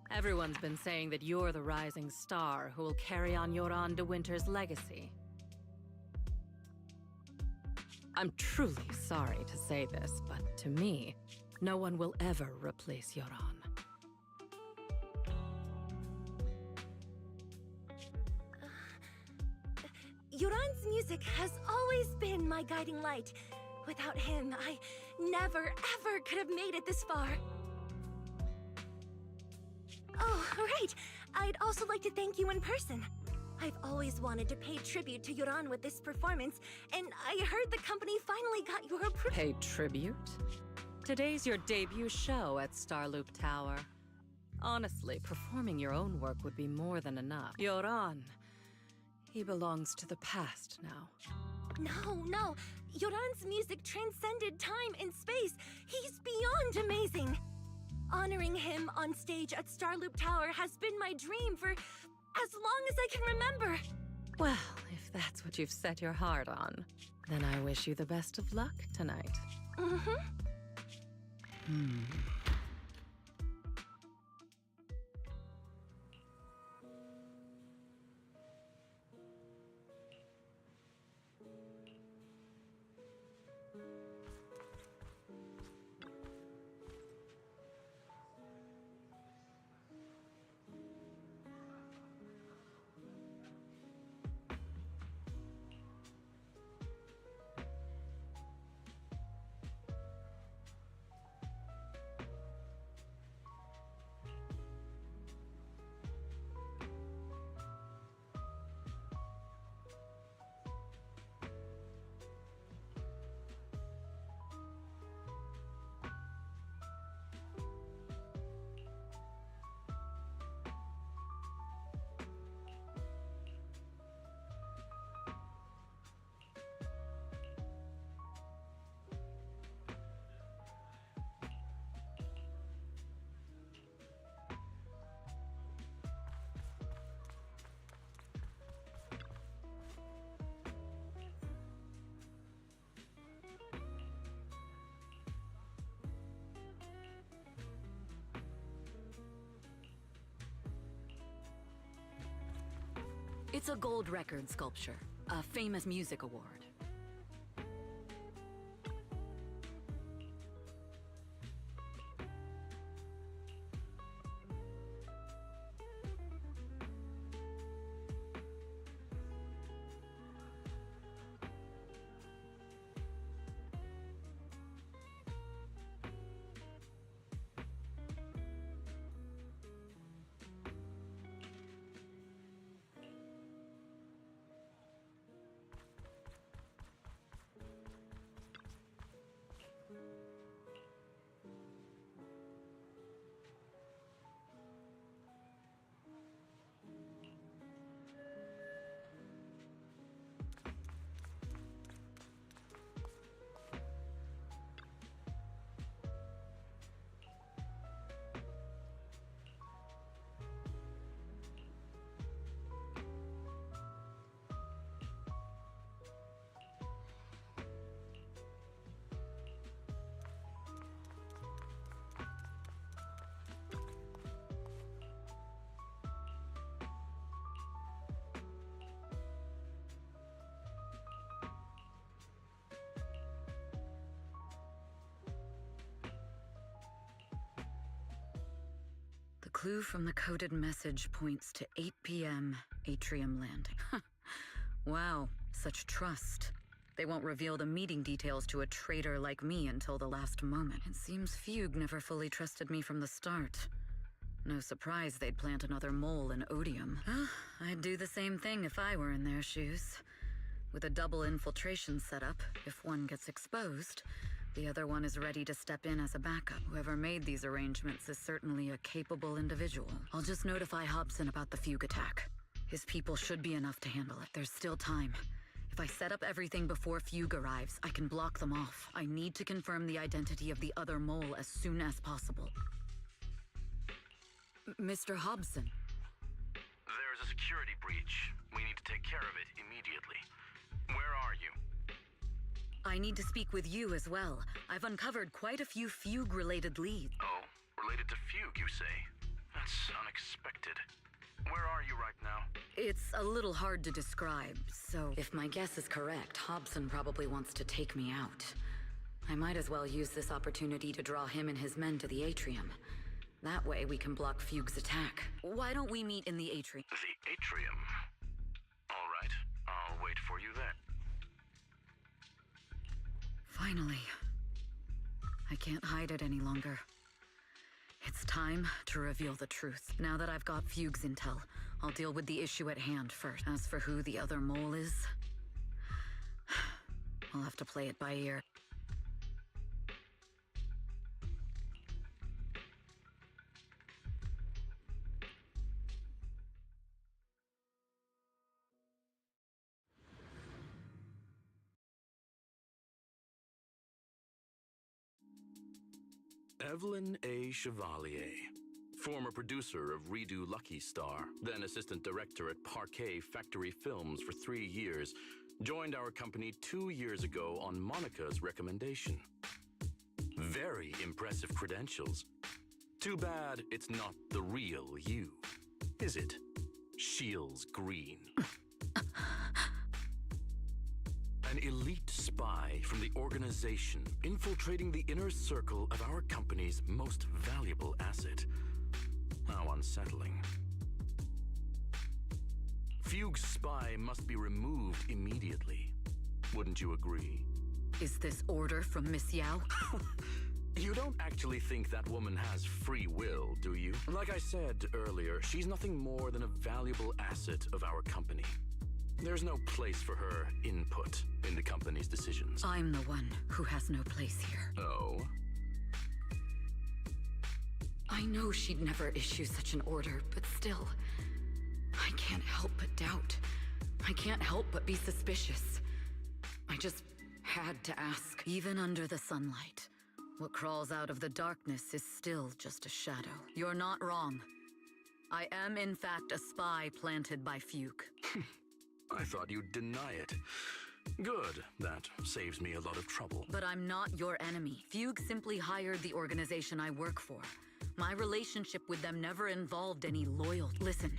Everyone's been saying that you're the rising star who will carry on Yoran De Winter's legacy. I'm truly sorry to say this, but to me, no one will ever replace Yoran. Yoran's music has always been my guiding light. Without him, I never, ever could have made it this far. Oh, right. I'd also like to thank you in person. I've always wanted to pay tribute to Yoran with this performance, and I heard the company finally got your approval. Pay tribute? Today's your debut show at Starloop Tower. Honestly, performing your own work would be more than enough. Yoran, he belongs to the past now. No. Yoran's music transcended time and space. He's beyond amazing. Honoring him on stage at Starloop Tower has been my dream for as long as I can remember. Well, if that's what you've set your heart on, then I wish you the best of luck tonight. It's a gold record sculpture, a famous music award. The clue from the coded message points to 8 p.m. Atrium Landing. Wow, such trust. They won't reveal the meeting details to a traitor like me until the last moment. It seems Fugue never fully trusted me from the start. No surprise they'd plant another mole in Odium. I'd do the same thing if I were in their shoes. With a double infiltration setup, if one gets exposed, the other one is ready to step in as a backup. Whoever made these arrangements is certainly a capable individual. I'll just notify Hobson about the Fugue attack. His people should be enough to handle it. There's still time. If I set up everything before Fugue arrives, I can block them off. I need to confirm the identity of the other mole as soon as possible. Mr. Hobson. There's a security breach. We need to take care of it immediately. Where are you? I need to speak with you as well. I've uncovered quite a few Fugue-related leads. Oh, related to Fugue, you say? That's unexpected. Where are you right now? It's a little hard to describe, so if my guess is correct, Hobson probably wants to take me out. I might as well use this opportunity to draw him and his men to the Atrium. That way we can block Fugue's attack. Why don't we meet in the Atrium? The Atrium? All right, I'll wait for you there. Finally. I can't hide it any longer. It's time to reveal the truth. Now that I've got Fugue's intel, I'll deal with the issue at hand first. As for who the other mole is, I'll have to play it by ear. Evelyn A. Chevalier, former producer of Redo Lucky Star, then assistant director at Parquet Factory Films for 3 years, joined our company 2 years ago on Monica's recommendation. Very impressive credentials. Too bad it's not the real you, is it? Shields Green. An elite spy from the organization infiltrating the inner circle of our company's most valuable asset. How unsettling. Fugue's spy must be removed immediately. Wouldn't you agree? Is this order from Miss Yao? You don't actually think that woman has free will, do you? Like I said earlier, she's nothing more than a valuable asset of our company. There's no place for her input in the company's decisions. I'm the one who has no place here. Oh? I know she'd never issue such an order, but still, I can't help but doubt. I can't help but be suspicious. I just had to ask. Even under the sunlight, what crawls out of the darkness is still just a shadow. You're not wrong. I am, in fact, a spy planted by Fugue. I thought you'd deny it. Good. That saves me a lot of trouble. But I'm not your enemy. Fugue simply hired the organization I work for. My relationship with them never involved any loyalty. Listen,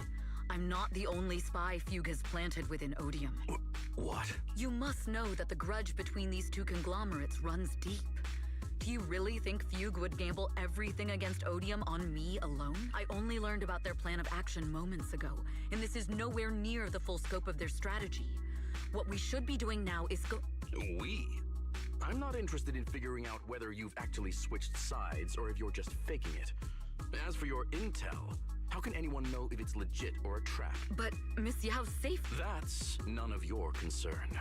I'm not the only spy Fugue has planted within Odium. What? You must know that the grudge between these two conglomerates runs deep. Do you really think Fugue would gamble everything against Odium on me alone? I only learned about their plan of action moments ago, and this is nowhere near the full scope of their strategy. What we should be doing now is We? I'm not interested in figuring out whether you've actually switched sides or if you're just faking it. As for your intel, how can anyone know if it's legit or a trap? But Miss Yao's safe. That's none of your concern.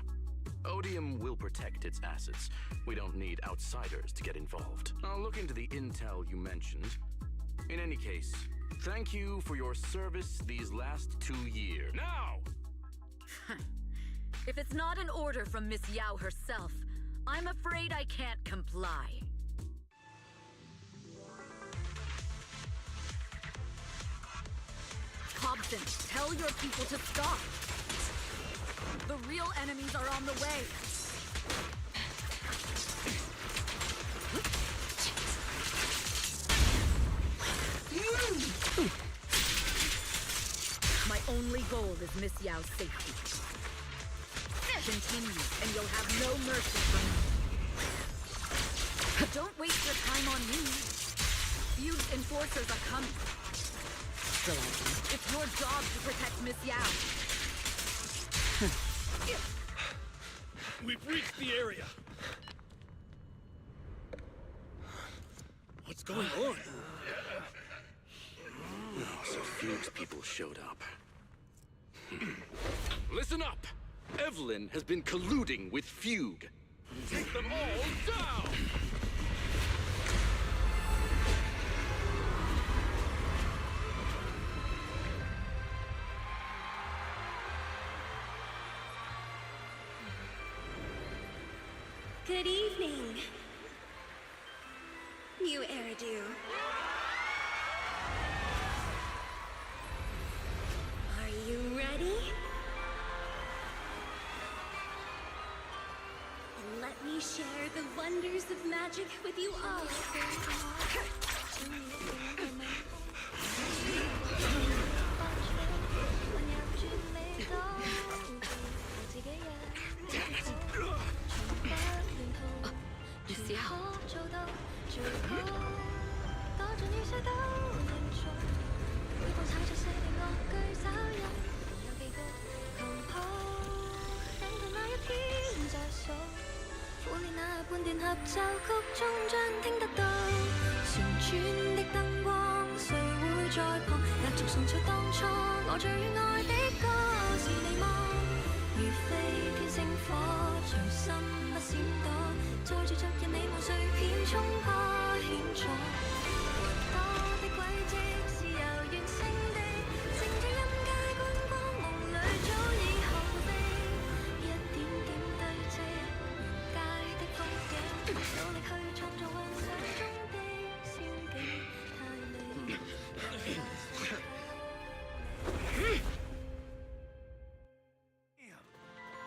Odium will protect its assets. We don't need outsiders to get involved. I'll look into the intel you mentioned. In any case, thank you for your service these last 2 years. Now! If it's not an order from Miss Yao herself, I'm afraid I can't comply. Hobson, tell your people to stop. The real enemies are on the way. My only goal is Miss Yao's safety. Continue, and you'll have no mercy from me. Don't waste your time on me. Fugue's enforcers are coming. It's your job to protect Miss Yao. We've reached the area. What's going on? Oh, so Fugue's people showed up. Listen up! Evelyn has been colluding with Fugue. Take them all down! Good evening, new Eridu. Are you ready? And let me share the wonders of magic with you all. Miss Yao.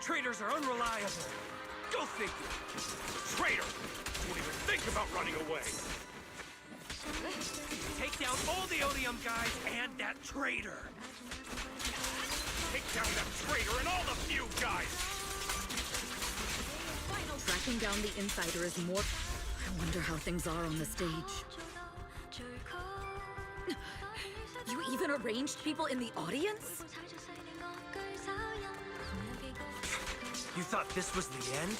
Traitors are unreliable. Go figure. Traitor! Won't even think about running away. Take down all the Odium guys and that traitor. Take down that traitor and all the Fugue guys. Tracking down the insider is more... I wonder how things are on the stage. You even arranged people in the audience? You thought this was the end?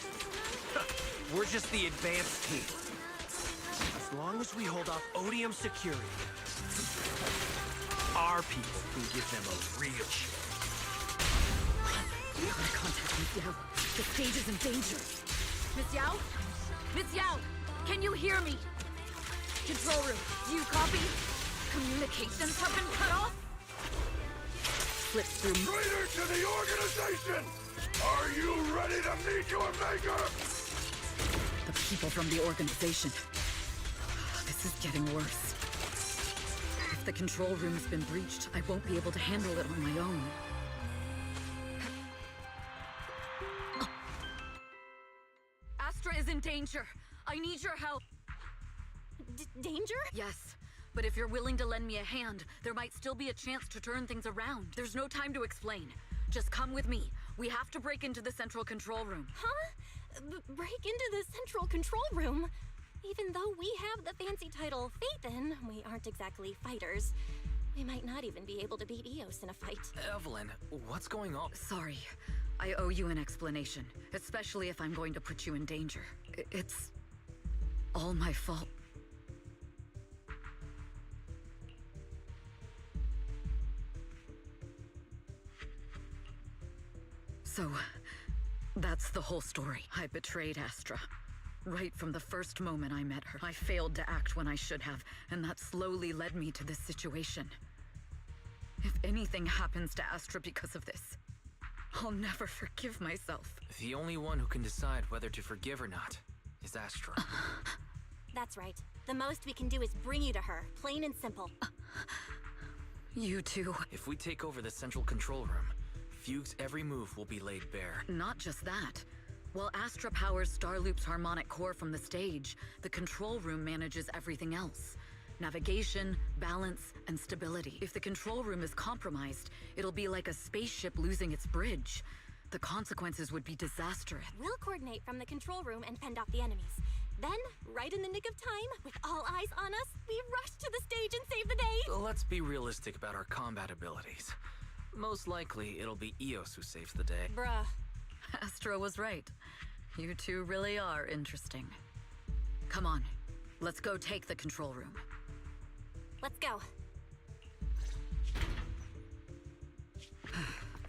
We're just the advanced team. As long as we hold off Odium security, our people can give them a real shot. You gotta contact Miss Yao. The stage is in danger. Miss Yao? Miss Yao! Can you hear me? Control room, do you copy? Communications have been cut off? Slip through... Traitor to the organization! Are you ready to meet your maker? The people from the organization. This is getting worse. If the control room's been breached, I won't be able to handle it on my own. Astra is in danger. I need your help. Danger? Yes. But if you're willing to lend me a hand, there might still be a chance to turn things around. There's no time to explain. Just come with me. We have to break into the central control room. Huh? Break into the central control room? Even though we have the fancy title Phaethon, we aren't exactly fighters. We might not even be able to beat Eos in a fight. Evelyn, what's going on? Sorry. I owe you an explanation, especially if I'm going to put you in danger. It's all my fault. So, that's the whole story. I betrayed Astra. Right from the first moment I met her. I failed to act when I should have, and that slowly led me to this situation. If anything happens to Astra because of this, I'll never forgive myself. The only one who can decide whether to forgive or not is Astra. That's right. The most we can do is bring you to her, plain and simple. You too. If we take over the central control room, Fugue's every move will be laid bare. Not just that. While Astra powers Starloop's harmonic core from the stage, the control room manages everything else. Navigation, balance, and stability. If the control room is compromised, it'll be like a spaceship losing its bridge. The consequences would be disastrous. We'll coordinate from the control room and fend off the enemies. Then, right in the nick of time, with all eyes on us, we rush to the stage and save the day! Let's be realistic about our combat abilities. Most likely, it'll be Eos who saves the day. Bruh. Astra was right. You two really are interesting. Come on, let's go take the control room. Let's go.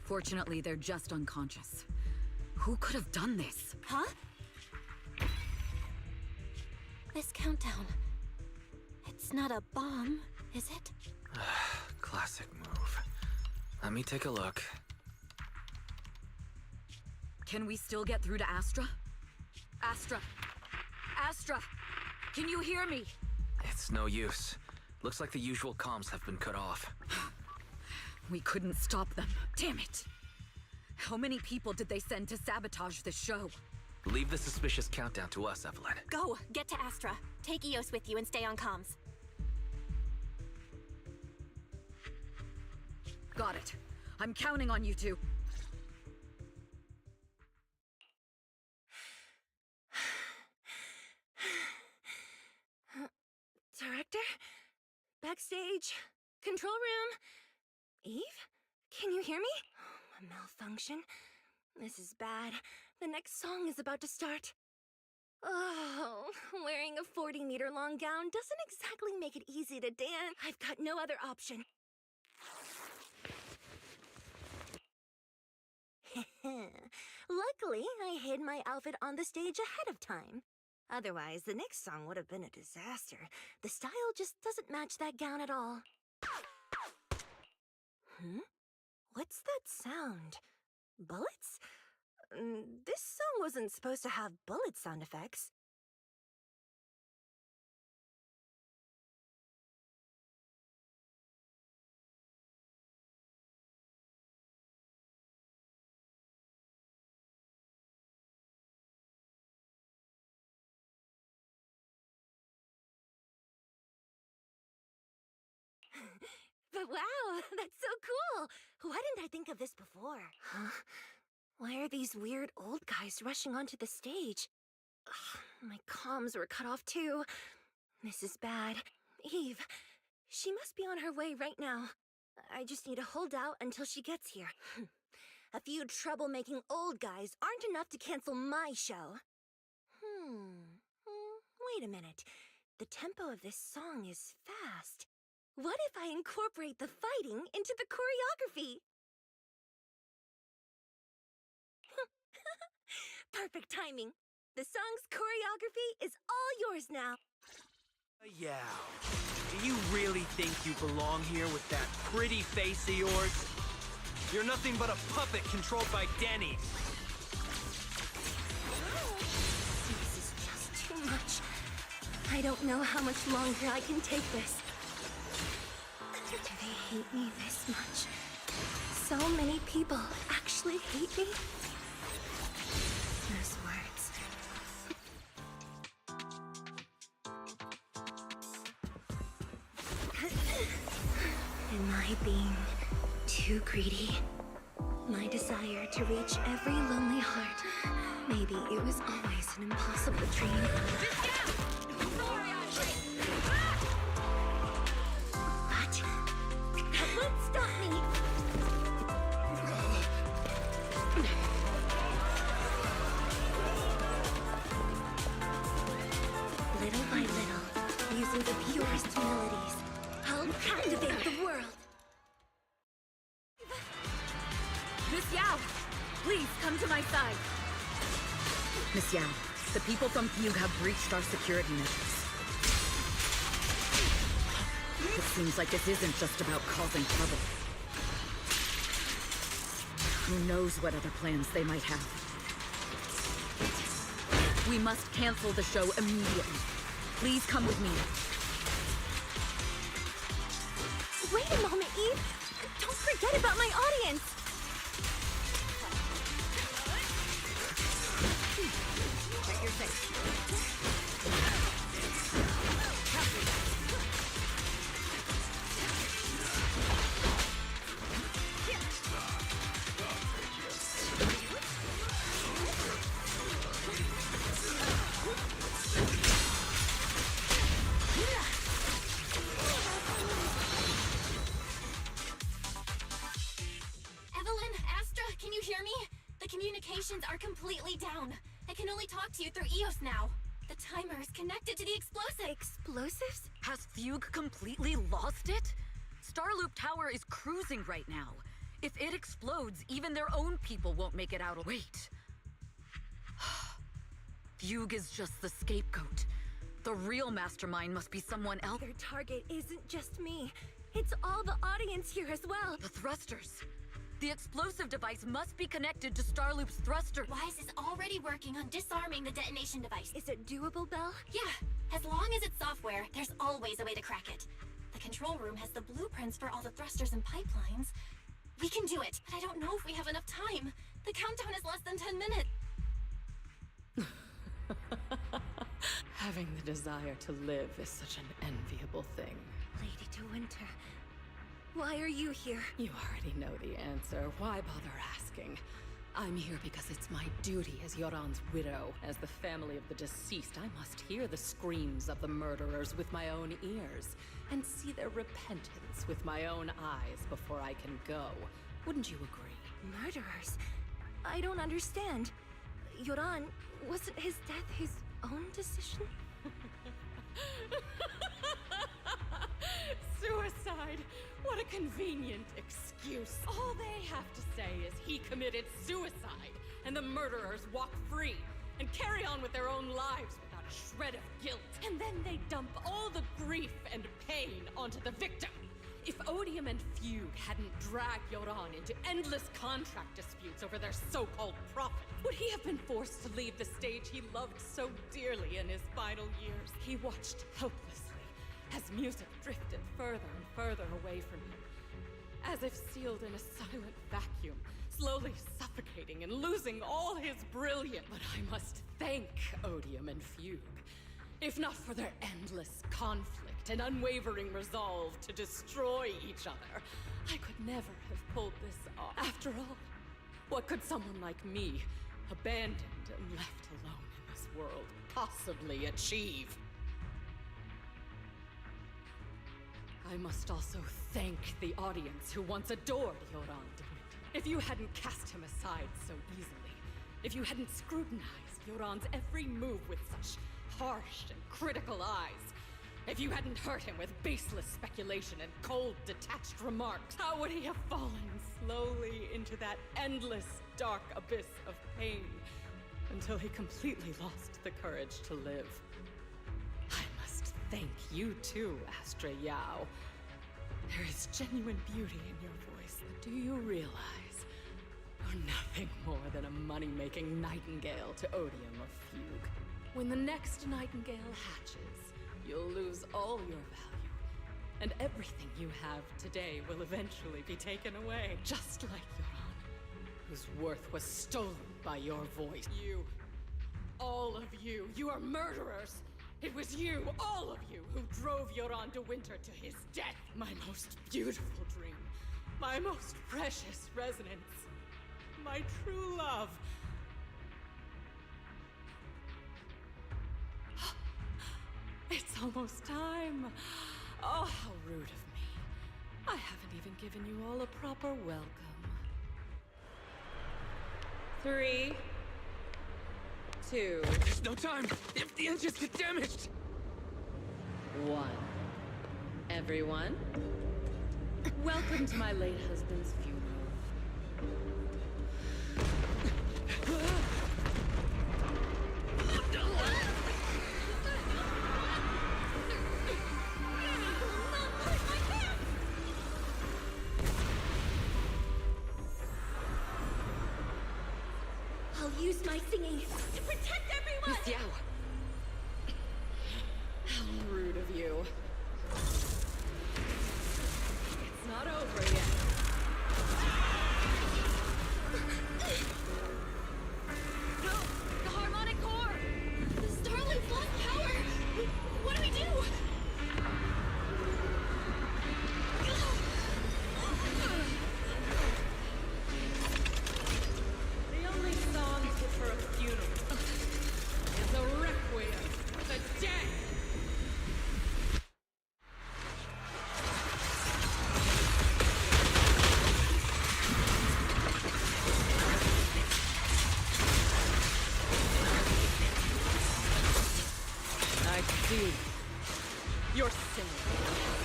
Fortunately, they're just unconscious. Who could have done this? Huh? This countdown. It's not a bomb, is it? Classic move. Let me take a look. Can we still get through to Astra? Astra! Astra! Can you hear me? It's no use. Looks like the usual comms have been cut off. We couldn't stop them. Damn it! How many people did they send to sabotage the show? Leave the suspicious countdown to us, Evelyn. Go! Get to Astra. Take Eos with you and stay on comms. Got it. I'm counting on you two. Director? Backstage? Control room? Eve? Can you hear me? A malfunction? This is bad. The next song is about to start. Oh, wearing a 40-meter-long gown doesn't exactly make it easy to dance. I've got no other option. Luckily, I hid my outfit on the stage ahead of time. Otherwise, the next song would have been a disaster. The style just doesn't match that gown at all. What's that sound? Bullets? This song wasn't supposed to have bullet sound effects. But wow, that's so cool! Why didn't I think of this before? Huh? Why are these weird old guys rushing onto the stage? Ugh, my comms were cut off too. This is bad. Eve, she must be on her way right now. I just need to hold out until she gets here. A few troublemaking old guys aren't enough to cancel my show. Wait a minute. The tempo of this song is fast. What if I incorporate the fighting into the choreography? Perfect timing. The song's choreography is all yours now. Yeah. Do you really think you belong here with that pretty face of yours? You're nothing but a puppet controlled by Denny's. This is just too much. I don't know how much longer I can take this. Do they hate me this much? So many people actually hate me? Those words. being too greedy. My desire to reach every lonely heart. Maybe it was always an impossible dream. What? That won't stop me! Little by little, using the purest melodies, I'll captivate the world. Miss Yao, please come to my side. Miss Yao, the people from Fugue have breached our security measures. It seems like this isn't just about causing trouble. Who knows what other plans they might have. We must cancel the show immediately. Please come with me. Wait a moment, Eve! Don't forget about my audience! Check your face. Evelyn, Astra, can you hear me? The communications are completely down. I can only talk to you through EOS now. The timer is connected to the explosive. Explosives? Has Fugue completely lost it? Starloop Tower is cruising right now. If it explodes, even their own people won't make it out. Wait. Fugue is just the scapegoat. The real mastermind must be someone else. Their target isn't just me. It's all the audience here as well. The thrusters. The explosive device must be connected to Starloop's thruster. Wise is already working on disarming the detonation device. Is it doable, Belle? Yeah, as long as it's software, there's always a way to crack it. The control room has the blueprints for all the thrusters and pipelines. We can do it, but I don't know if we have enough time. The countdown is less than 10 minutes. Having the desire to live is such an enviable thing. Lady De Winter, why are you here? You already know the answer. Why bother asking? I'm here because it's my duty as Yoran's widow. As the family of the deceased, I must hear the screams of the murderers with my own ears, and see their repentance with my own eyes before I can go. Wouldn't you agree? Murderers? I don't understand. Yoran, wasn't his death his own decision? Suicide! What a convenient excuse. All they have to say is he committed suicide, and the murderers walk free and carry on with their own lives without a shred of guilt. And then they dump all the grief and pain onto the victim. If Odium and Fugue hadn't dragged Yoran into endless contract disputes over their so-called profit, would he have been forced to leave the stage he loved so dearly in his final years? He watched helplessly as music drifted further and further away from him, as if sealed in a silent vacuum, slowly suffocating and losing all his brilliance. But I must thank Odium and Fugue, if not for their endless conflict and unwavering resolve to destroy each other, I could never have pulled this off. After all, what could someone like me, abandoned and left alone in this world, possibly achieve? I must also thank the audience who once adored Yoran de Winter. If you hadn't cast him aside so easily, if you hadn't scrutinized Yoran's every move with such harsh and critical eyes, if you hadn't hurt him with baseless speculation and cold, detached remarks, how would he have fallen slowly into that endless, dark abyss of pain until he completely lost the courage to live? I must thank you too, Astra Yao. There is genuine beauty in your voice, but do you realize you're nothing more than a money-making nightingale to Odium or Fugue? When the next nightingale hatches, you'll lose all your value, and everything you have today will eventually be taken away, just like Yoran, whose worth was stolen by your voice. You, all of you, you are murderers! It was you, all of you, who drove Yoran de Winter to his death. My most beautiful dream. My most precious resonance. My true love. It's almost time. Oh, how rude of me. I haven't even given you all a proper welcome. 3, 2... There's no time! If the engines get damaged! 1. Everyone, welcome to my late husband's funeral. I'll use my singing to protect everyone! Miss Yao! How rude of you. It's not over yet. No! The harmonic core! The Starloop's lost power! What do we do? The only song fit for a funeral is a requiem for the dead! I see. You're singing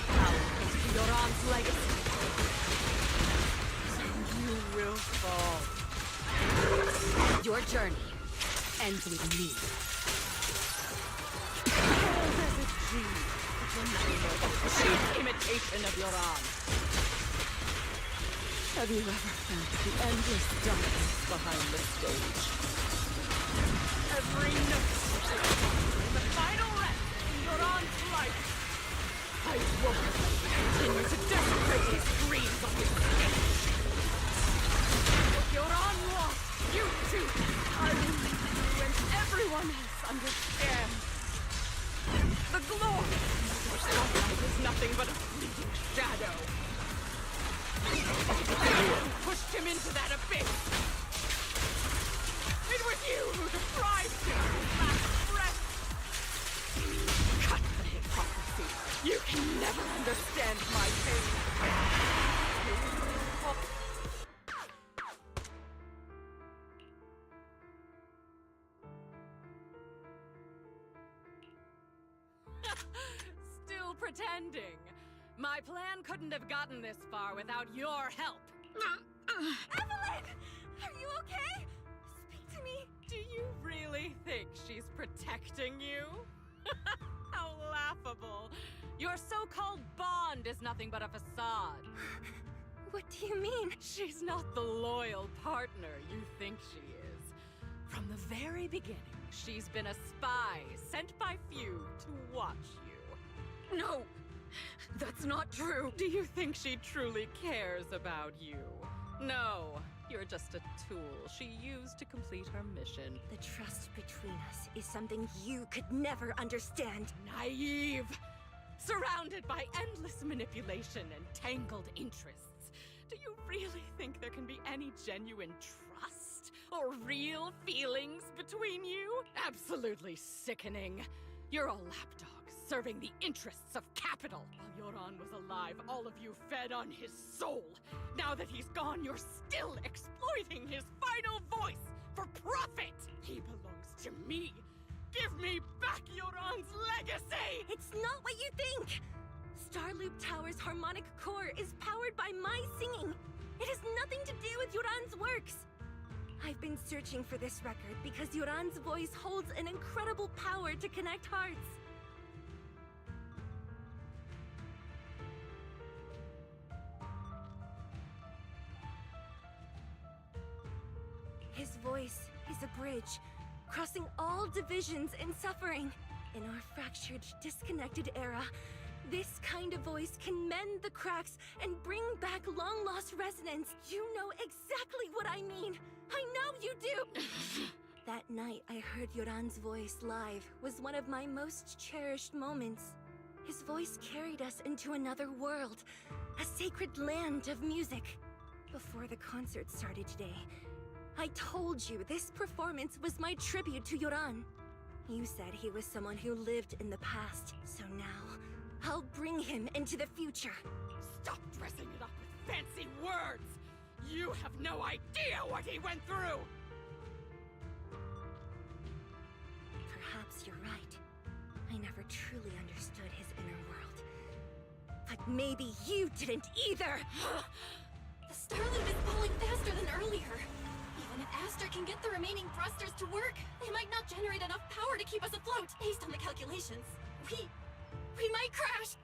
power into Yoran's legacy. So you will fall. Your journey ends with me. Cold as a genie, but you're nothing more than a cheap imitation of Yoran. Have you ever felt the endless darkness behind the stage? Every note is the final rest in Yoran's life. I won't continue to desecrate his dreams on this stage. What Yoran lost, you too, I will make you and everyone else understand. The glory of Starlight is nothing but a fleeting shadow. You pushed him into that abyss. It was you who deprived him of his last breath. Cut the hypocrisy. You can never understand my pain. Still pretending. My plan couldn't have gotten this far without your help. Evelyn! Are you okay? Speak to me. Do you really think she's protecting you? How laughable. Your so-called bond is nothing but a facade. What do you mean? She's not the loyal partner you think she is. From the very beginning, she's been a spy sent by few to watch you. No! That's not true! Do you think she truly cares about you? No, you're just a tool she used to complete her mission. The trust between us is something you could never understand. Naive! Surrounded by endless manipulation and tangled interests. Do you really think there can be any genuine trust or real feelings between you? Absolutely sickening. You're all lapdogs serving the interests of capital. While Yoran was alive, all of you fed on his soul. Now that he's gone, you're still exploiting his final voice for profit. He belongs to me. Give me back Yoran's legacy! It's not what you think! Starloop Tower's harmonic core is powered by my singing. It has nothing to do with Yoran's works. I've been searching for this record because Yoran's voice holds an incredible power to connect hearts. His voice is a bridge, crossing all divisions and suffering. In our fractured, disconnected era, this kind of voice can mend the cracks and bring back long-lost resonance. You know exactly what I mean. I know you do. That night I heard Yoran's voice live was one of my most cherished moments. His voice carried us into another world, a sacred land of music. Before the concert started today, I told you this performance was my tribute to Yoran. You said he was someone who lived in the past, so now I'll bring him into the future. Stop dressing it up with fancy words! You have no idea what he went through! Perhaps you're right. I never truly understood his inner world. But maybe you didn't either! The Starloop is falling faster than earlier. Even if Aster can get the remaining thrusters to work, they might not generate enough power to keep us afloat. Based on the calculations, we might crash.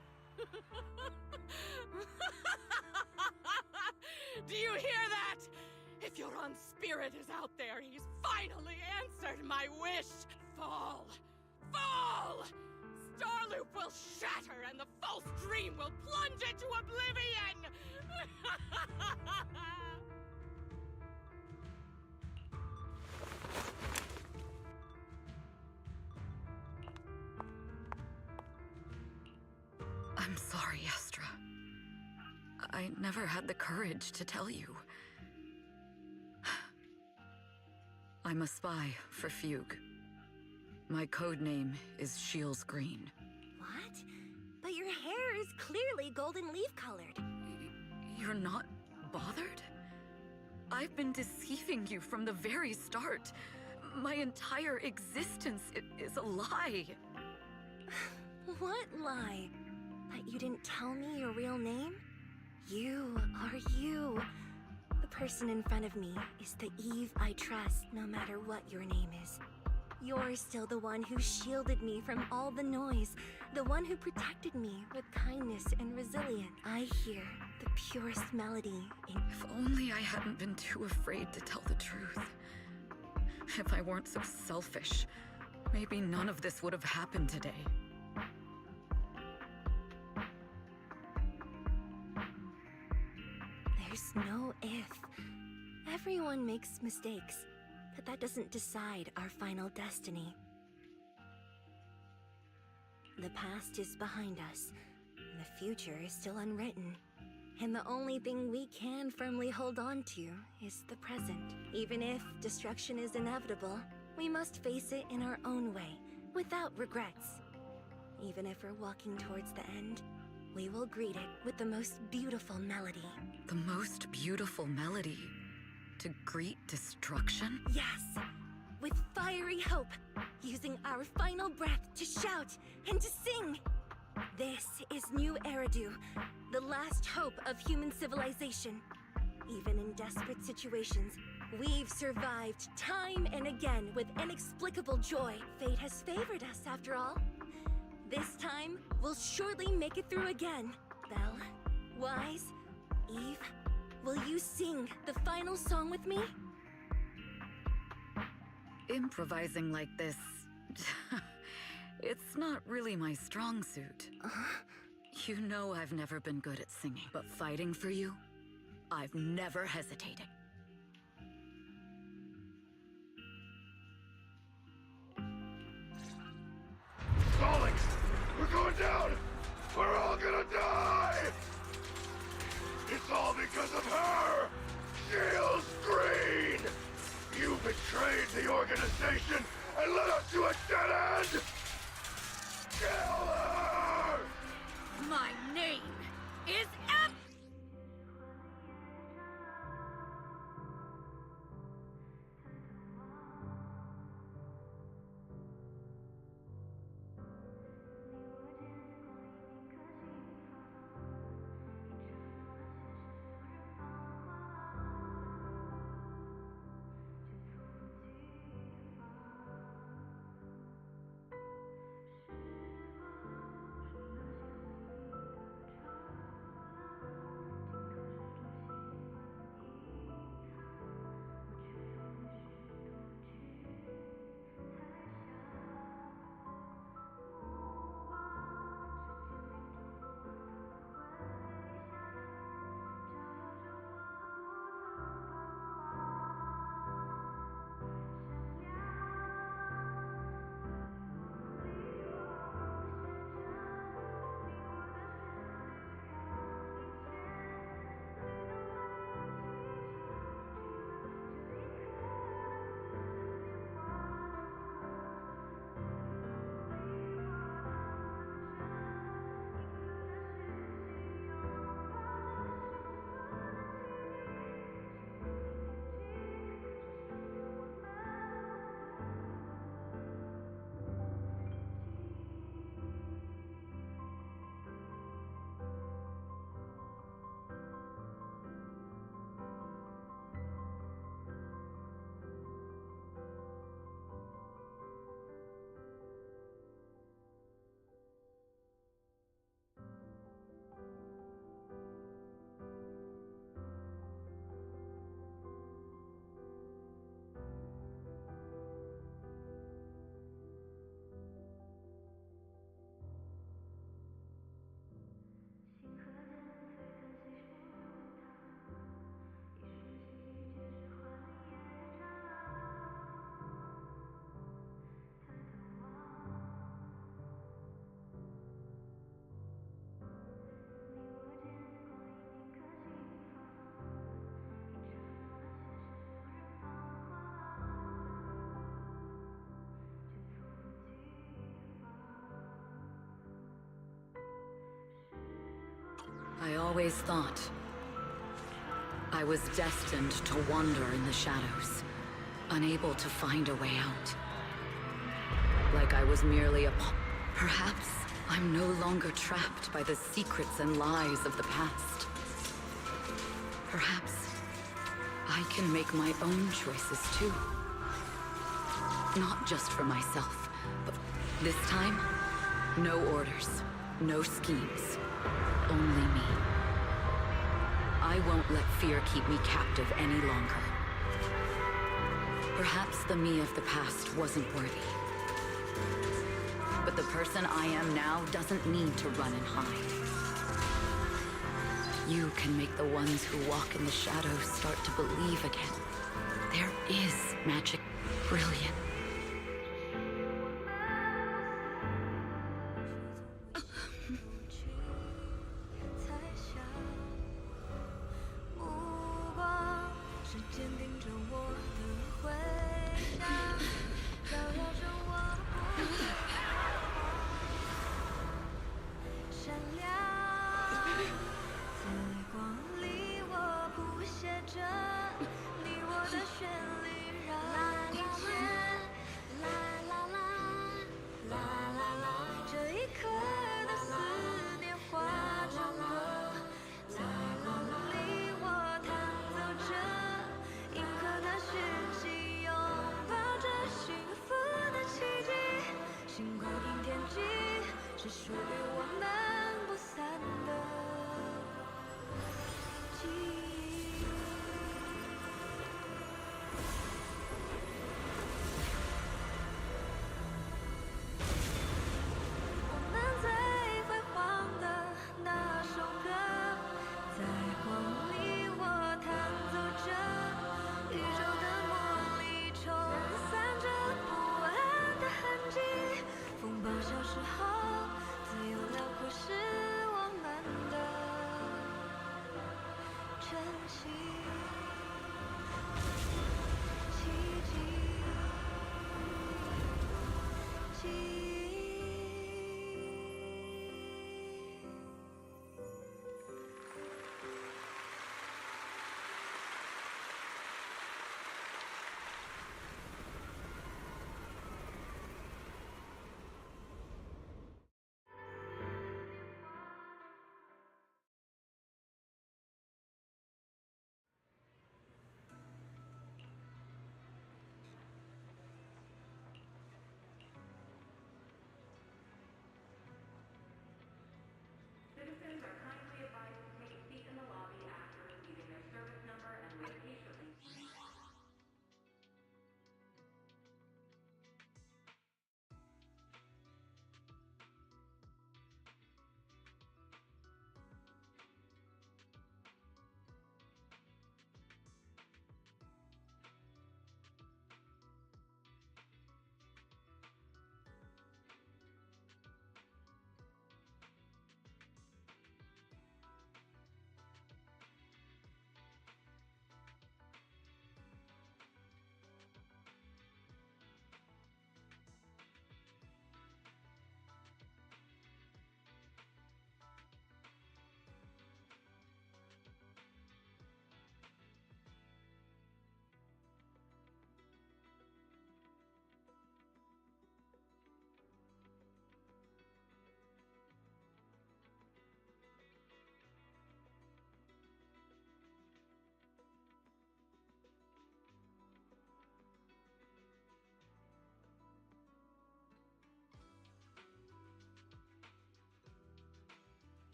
Do you hear that? If Yoran's spirit is out there, he's finally answered my wish. Fall! Fall! Starloop will shatter and the false dream will plunge into oblivion! I'm sorry, Astra. I never had the courage to tell you. I'm a spy for Fugue. My code name is Shields Green. What? But your hair is clearly golden leaf colored. You're not bothered? I've been deceiving you from the very start. My entire existence is a lie. What lie? That you didn't tell me your real name? You are you. The person in front of me is the Eve I trust, no matter what your name is. You're still the one who shielded me from all the noise, the one who protected me with kindness and resilience. I hear the purest melody in... If only I hadn't been too afraid to tell the truth. If I weren't so selfish, maybe none of this would have happened today. There's no if. Everyone makes mistakes, but that doesn't decide our final destiny. The past is behind us, and the future is still unwritten. And the only thing we can firmly hold on to is the present. Even if destruction is inevitable, we must face it in our own way, without regrets. Even if we're walking towards the end, we will greet it with the most beautiful melody. The most beautiful melody? To greet destruction? Yes! With fiery hope, using our final breath to shout and to sing! This is New Eridu, the last hope of human civilization. Even in desperate situations, we've survived time and again with inexplicable joy. Fate has favored us, after all. This time, we'll surely make it through again. Belle, Wise, Eve, will you sing the final song with me? Improvising like this... it's not really my strong suit. You know I've never been good at singing, but fighting for you, I've never hesitated. Stallings! We're going down! We're all gonna die! It's all because of her! Shields Green! You betrayed the organization and led us to a dead end! Kill her! My name is always thought I was destined to wander in the shadows, unable to find a way out. Like I was merely a Perhaps I'm no longer trapped by the secrets and lies of the past. Perhaps I can make my own choices too. Not just for myself, but this time, no orders, no schemes, only me. I won't let fear keep me captive any longer. Perhaps the me of the past wasn't worthy. But the person I am now doesn't need to run and hide. You can make the ones who walk in the shadows start to believe again. There is magic, brilliant.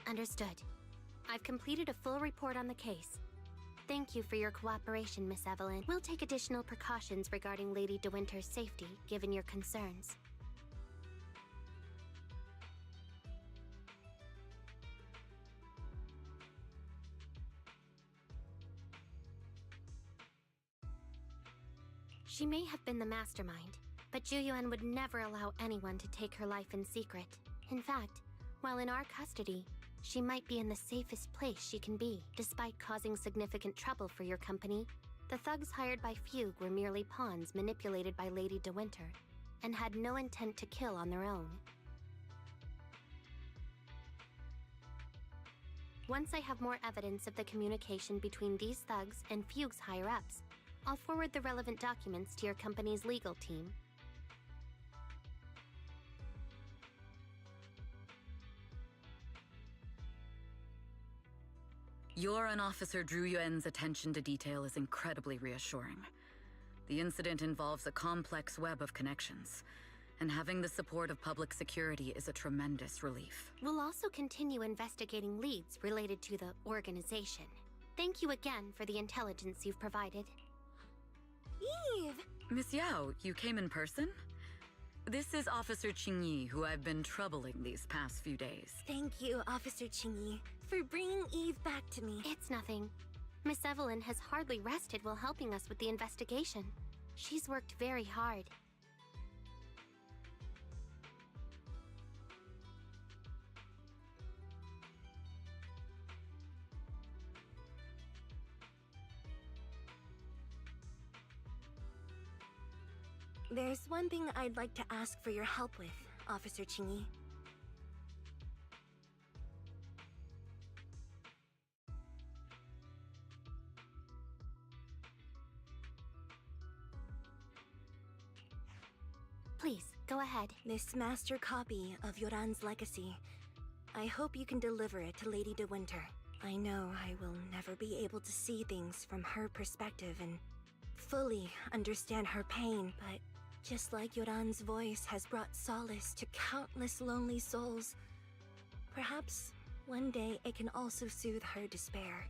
Understood. I've completed a full report on the case. Thank you for your cooperation, Miss Evelyn. We'll take additional precautions regarding Lady De Winter's safety, given your concerns. She may have been the mastermind, but Juyuan would never allow anyone to take her life in secret. In fact, while in our custody, she might be in the safest place she can be. Despite causing significant trouble for your company, the thugs hired by Fugue were merely pawns manipulated by Lady De Winter, and had no intent to kill on their own. Once I have more evidence of the communication between these thugs and Fugue's higher-ups, I'll forward the relevant documents to your company's legal team. Your and Officer Zhu Yuan's attention to detail is incredibly reassuring. The incident involves a complex web of connections, and having the support of public security is a tremendous relief. We'll also continue investigating leads related to the organization. Thank you again for the intelligence you've provided. Eve! Miss Yao, you came in person? This is Officer Qingyi, who I've been troubling these past few days. Thank you, Officer Qingyi, for bringing Eve back to me. It's nothing. Miss Evelyn has hardly rested while helping us with the investigation. She's worked very hard. There's one thing I'd like to ask for your help with, Officer Qingyi. Please, go ahead. This master copy of Yoran's legacy. I hope you can deliver it to Lady De Winter. I know I will never be able to see things from her perspective and fully understand her pain, but just like Yoran's voice has brought solace to countless lonely souls, perhaps one day it can also soothe her despair.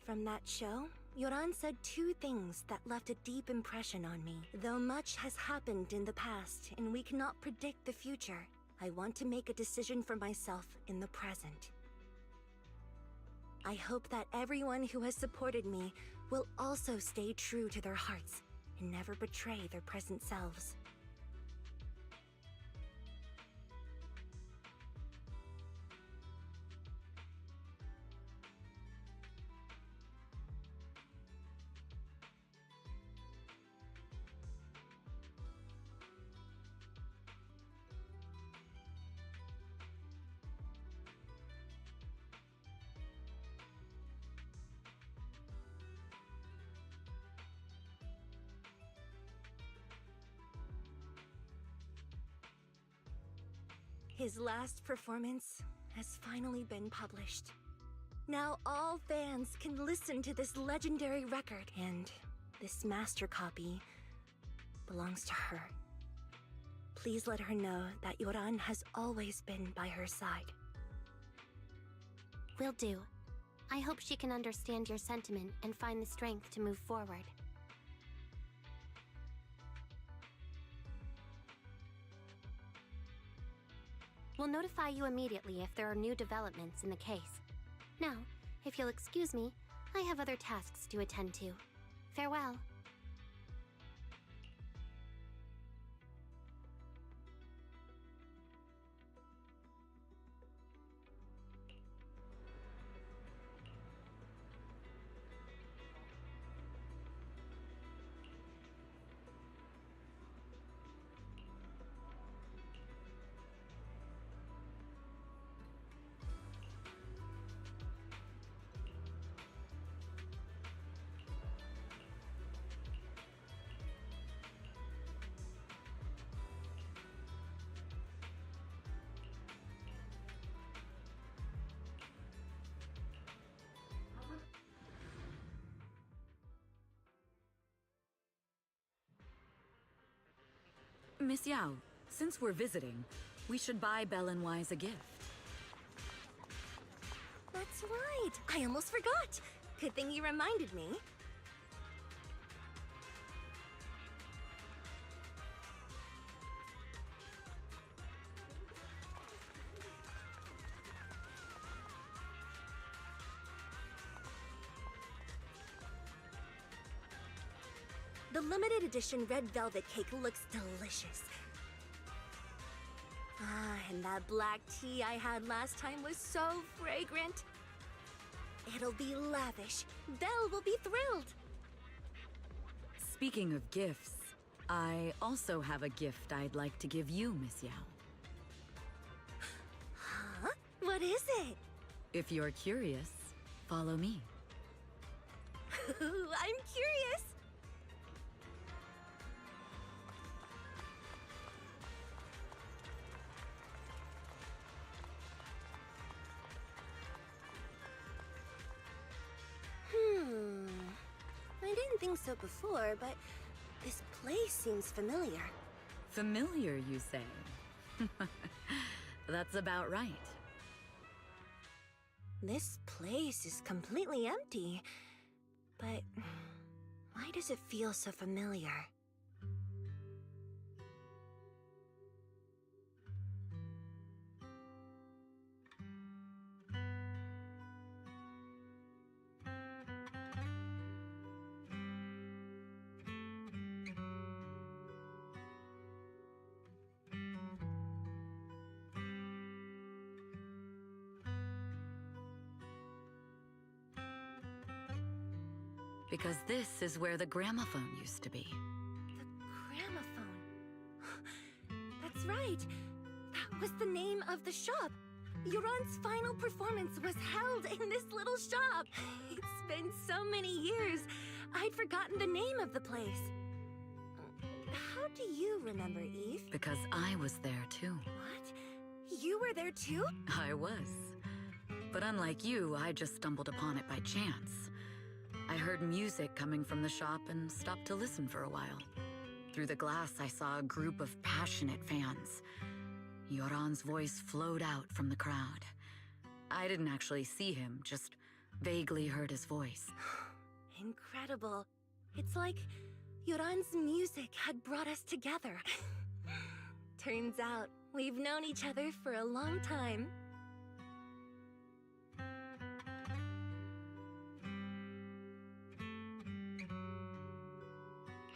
From that show, Yoran said two things that left a deep impression on me. Though much has happened in the past and we cannot predict the future, I want to make a decision for myself in the present. I hope that everyone who has supported me will also stay true to their hearts and never betray their present selves. His last performance has finally been published. Now all fans can listen to this legendary record, and this master copy belongs to her. Please let her know that Yoran has always been by her side. Will do. I hope she can understand your sentiment and find the strength to move forward. We'll notify you immediately if there are new developments in the case. Now, if you'll excuse me, I have other tasks to attend to. Farewell. Miss Yao, since we're visiting, we should buy Belle and Wise a gift. That's right. I almost forgot. Good thing you reminded me. The limited edition red velvet cake looks delicious. Ah, and that black tea I had last time was so fragrant. It'll be lavish. Belle will be thrilled. Speaking of gifts, I also have a gift I'd like to give you, Miss Yao. Huh? What is it? If you're curious, follow me. I'm curious. I didn't think so before, but this place seems familiar. Familiar, you say? That's about right. This place is completely empty, but why does it feel so familiar? Because this is where the gramophone used to be. The gramophone. That's right. That was the name of the shop. Yoran's final performance was held in this little shop. It's been so many years, I'd forgotten the name of the place. How do you remember, Eve? Because I was there too. What? You were there too? I was. But unlike you, I just stumbled upon it by chance. I heard music coming from the shop and stopped to listen for a while. Through the glass, I saw a group of passionate fans. Yoran's voice flowed out from the crowd. I didn't actually see him, just vaguely heard his voice. Incredible. It's like Yoran's music had brought us together. Turns out, we've known each other for a long time.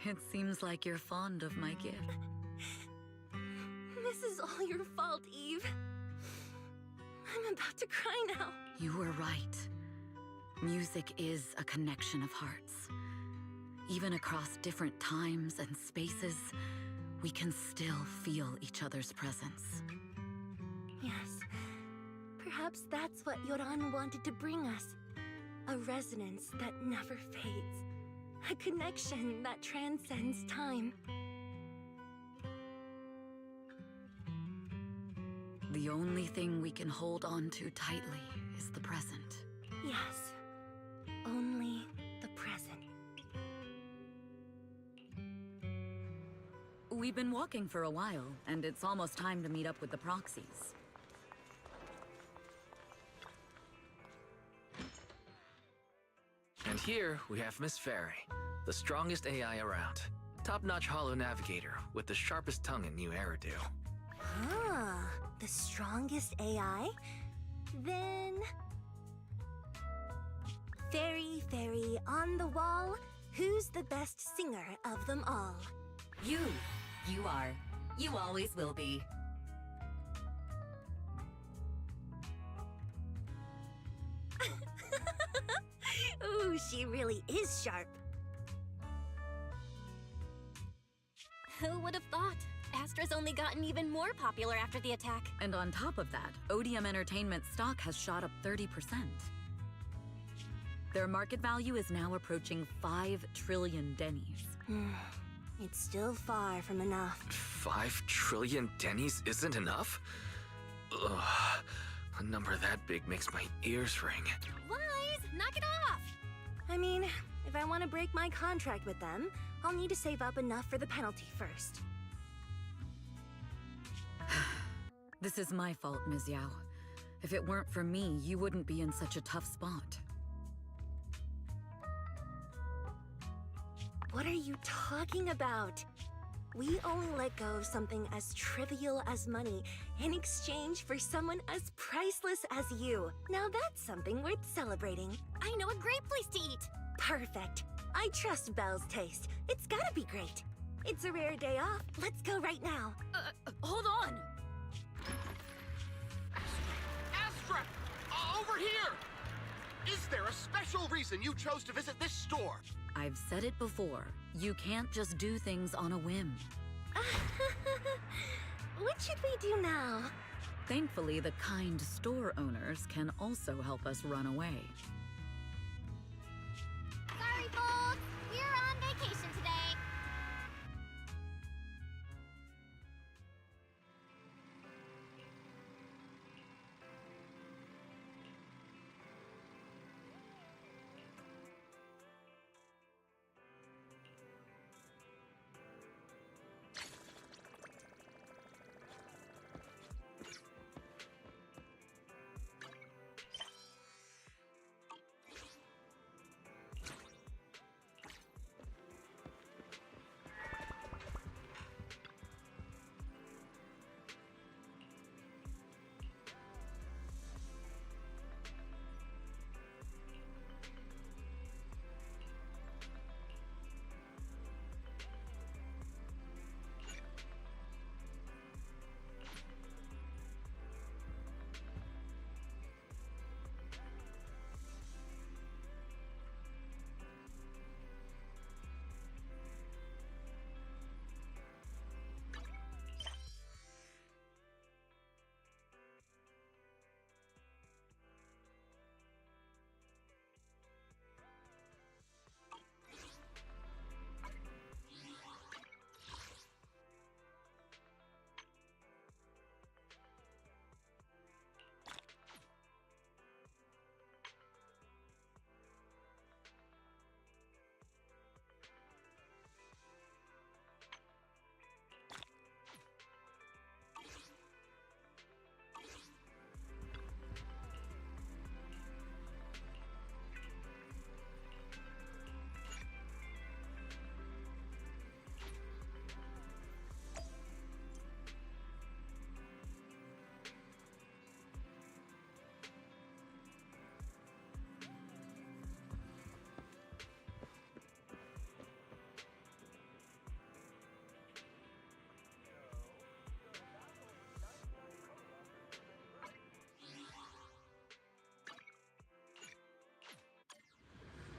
It seems like you're fond of my gift. This is all your fault, Eve. I'm about to cry now. You were right. Music is a connection of hearts. Even across different times and spaces, we can still feel each other's presence. Yes. Perhaps that's what Yoran wanted to bring us. A resonance that never fades. A connection that transcends time. The only thing we can hold on to tightly is the present. Yes. Only the present. We've been walking for a while, and it's almost time to meet up with the proxies. And here we have Miss Fairy, the strongest AI around. Top-notch holo navigator with the sharpest tongue in new Eridu. Ah, the strongest AI? Then... Fairy, fairy, on the wall, who's the best singer of them all? You. You are. You always will be. Ooh, she really is sharp. Who would have thought? Astra's only gotten even more popular after the attack. And on top of that, Odium Entertainment stock has shot up 30%. Their market value is now approaching 5 trillion dennies. It's still far from enough. 5 trillion dennies isn't enough? Ugh. A number that big makes my ears ring. Wise, knock it off! I mean, if I want to break my contract with them, I'll need to save up enough for the penalty first. This is my fault, Ms. Yao. If it weren't for me, you wouldn't be in such a tough spot. What are you talking about? We only let go of something as trivial as money in exchange for someone as priceless as you. Now that's something worth celebrating. I know a great place to eat. Perfect. I trust Belle's taste. It's gotta be great. It's a rare day off. Let's go right now. Hold on. Astra! Over here! Is there a special reason you chose to visit this store? I've said it before. You can't just do things on a whim. What should we do now? Thankfully, the kind store owners can also help us run away.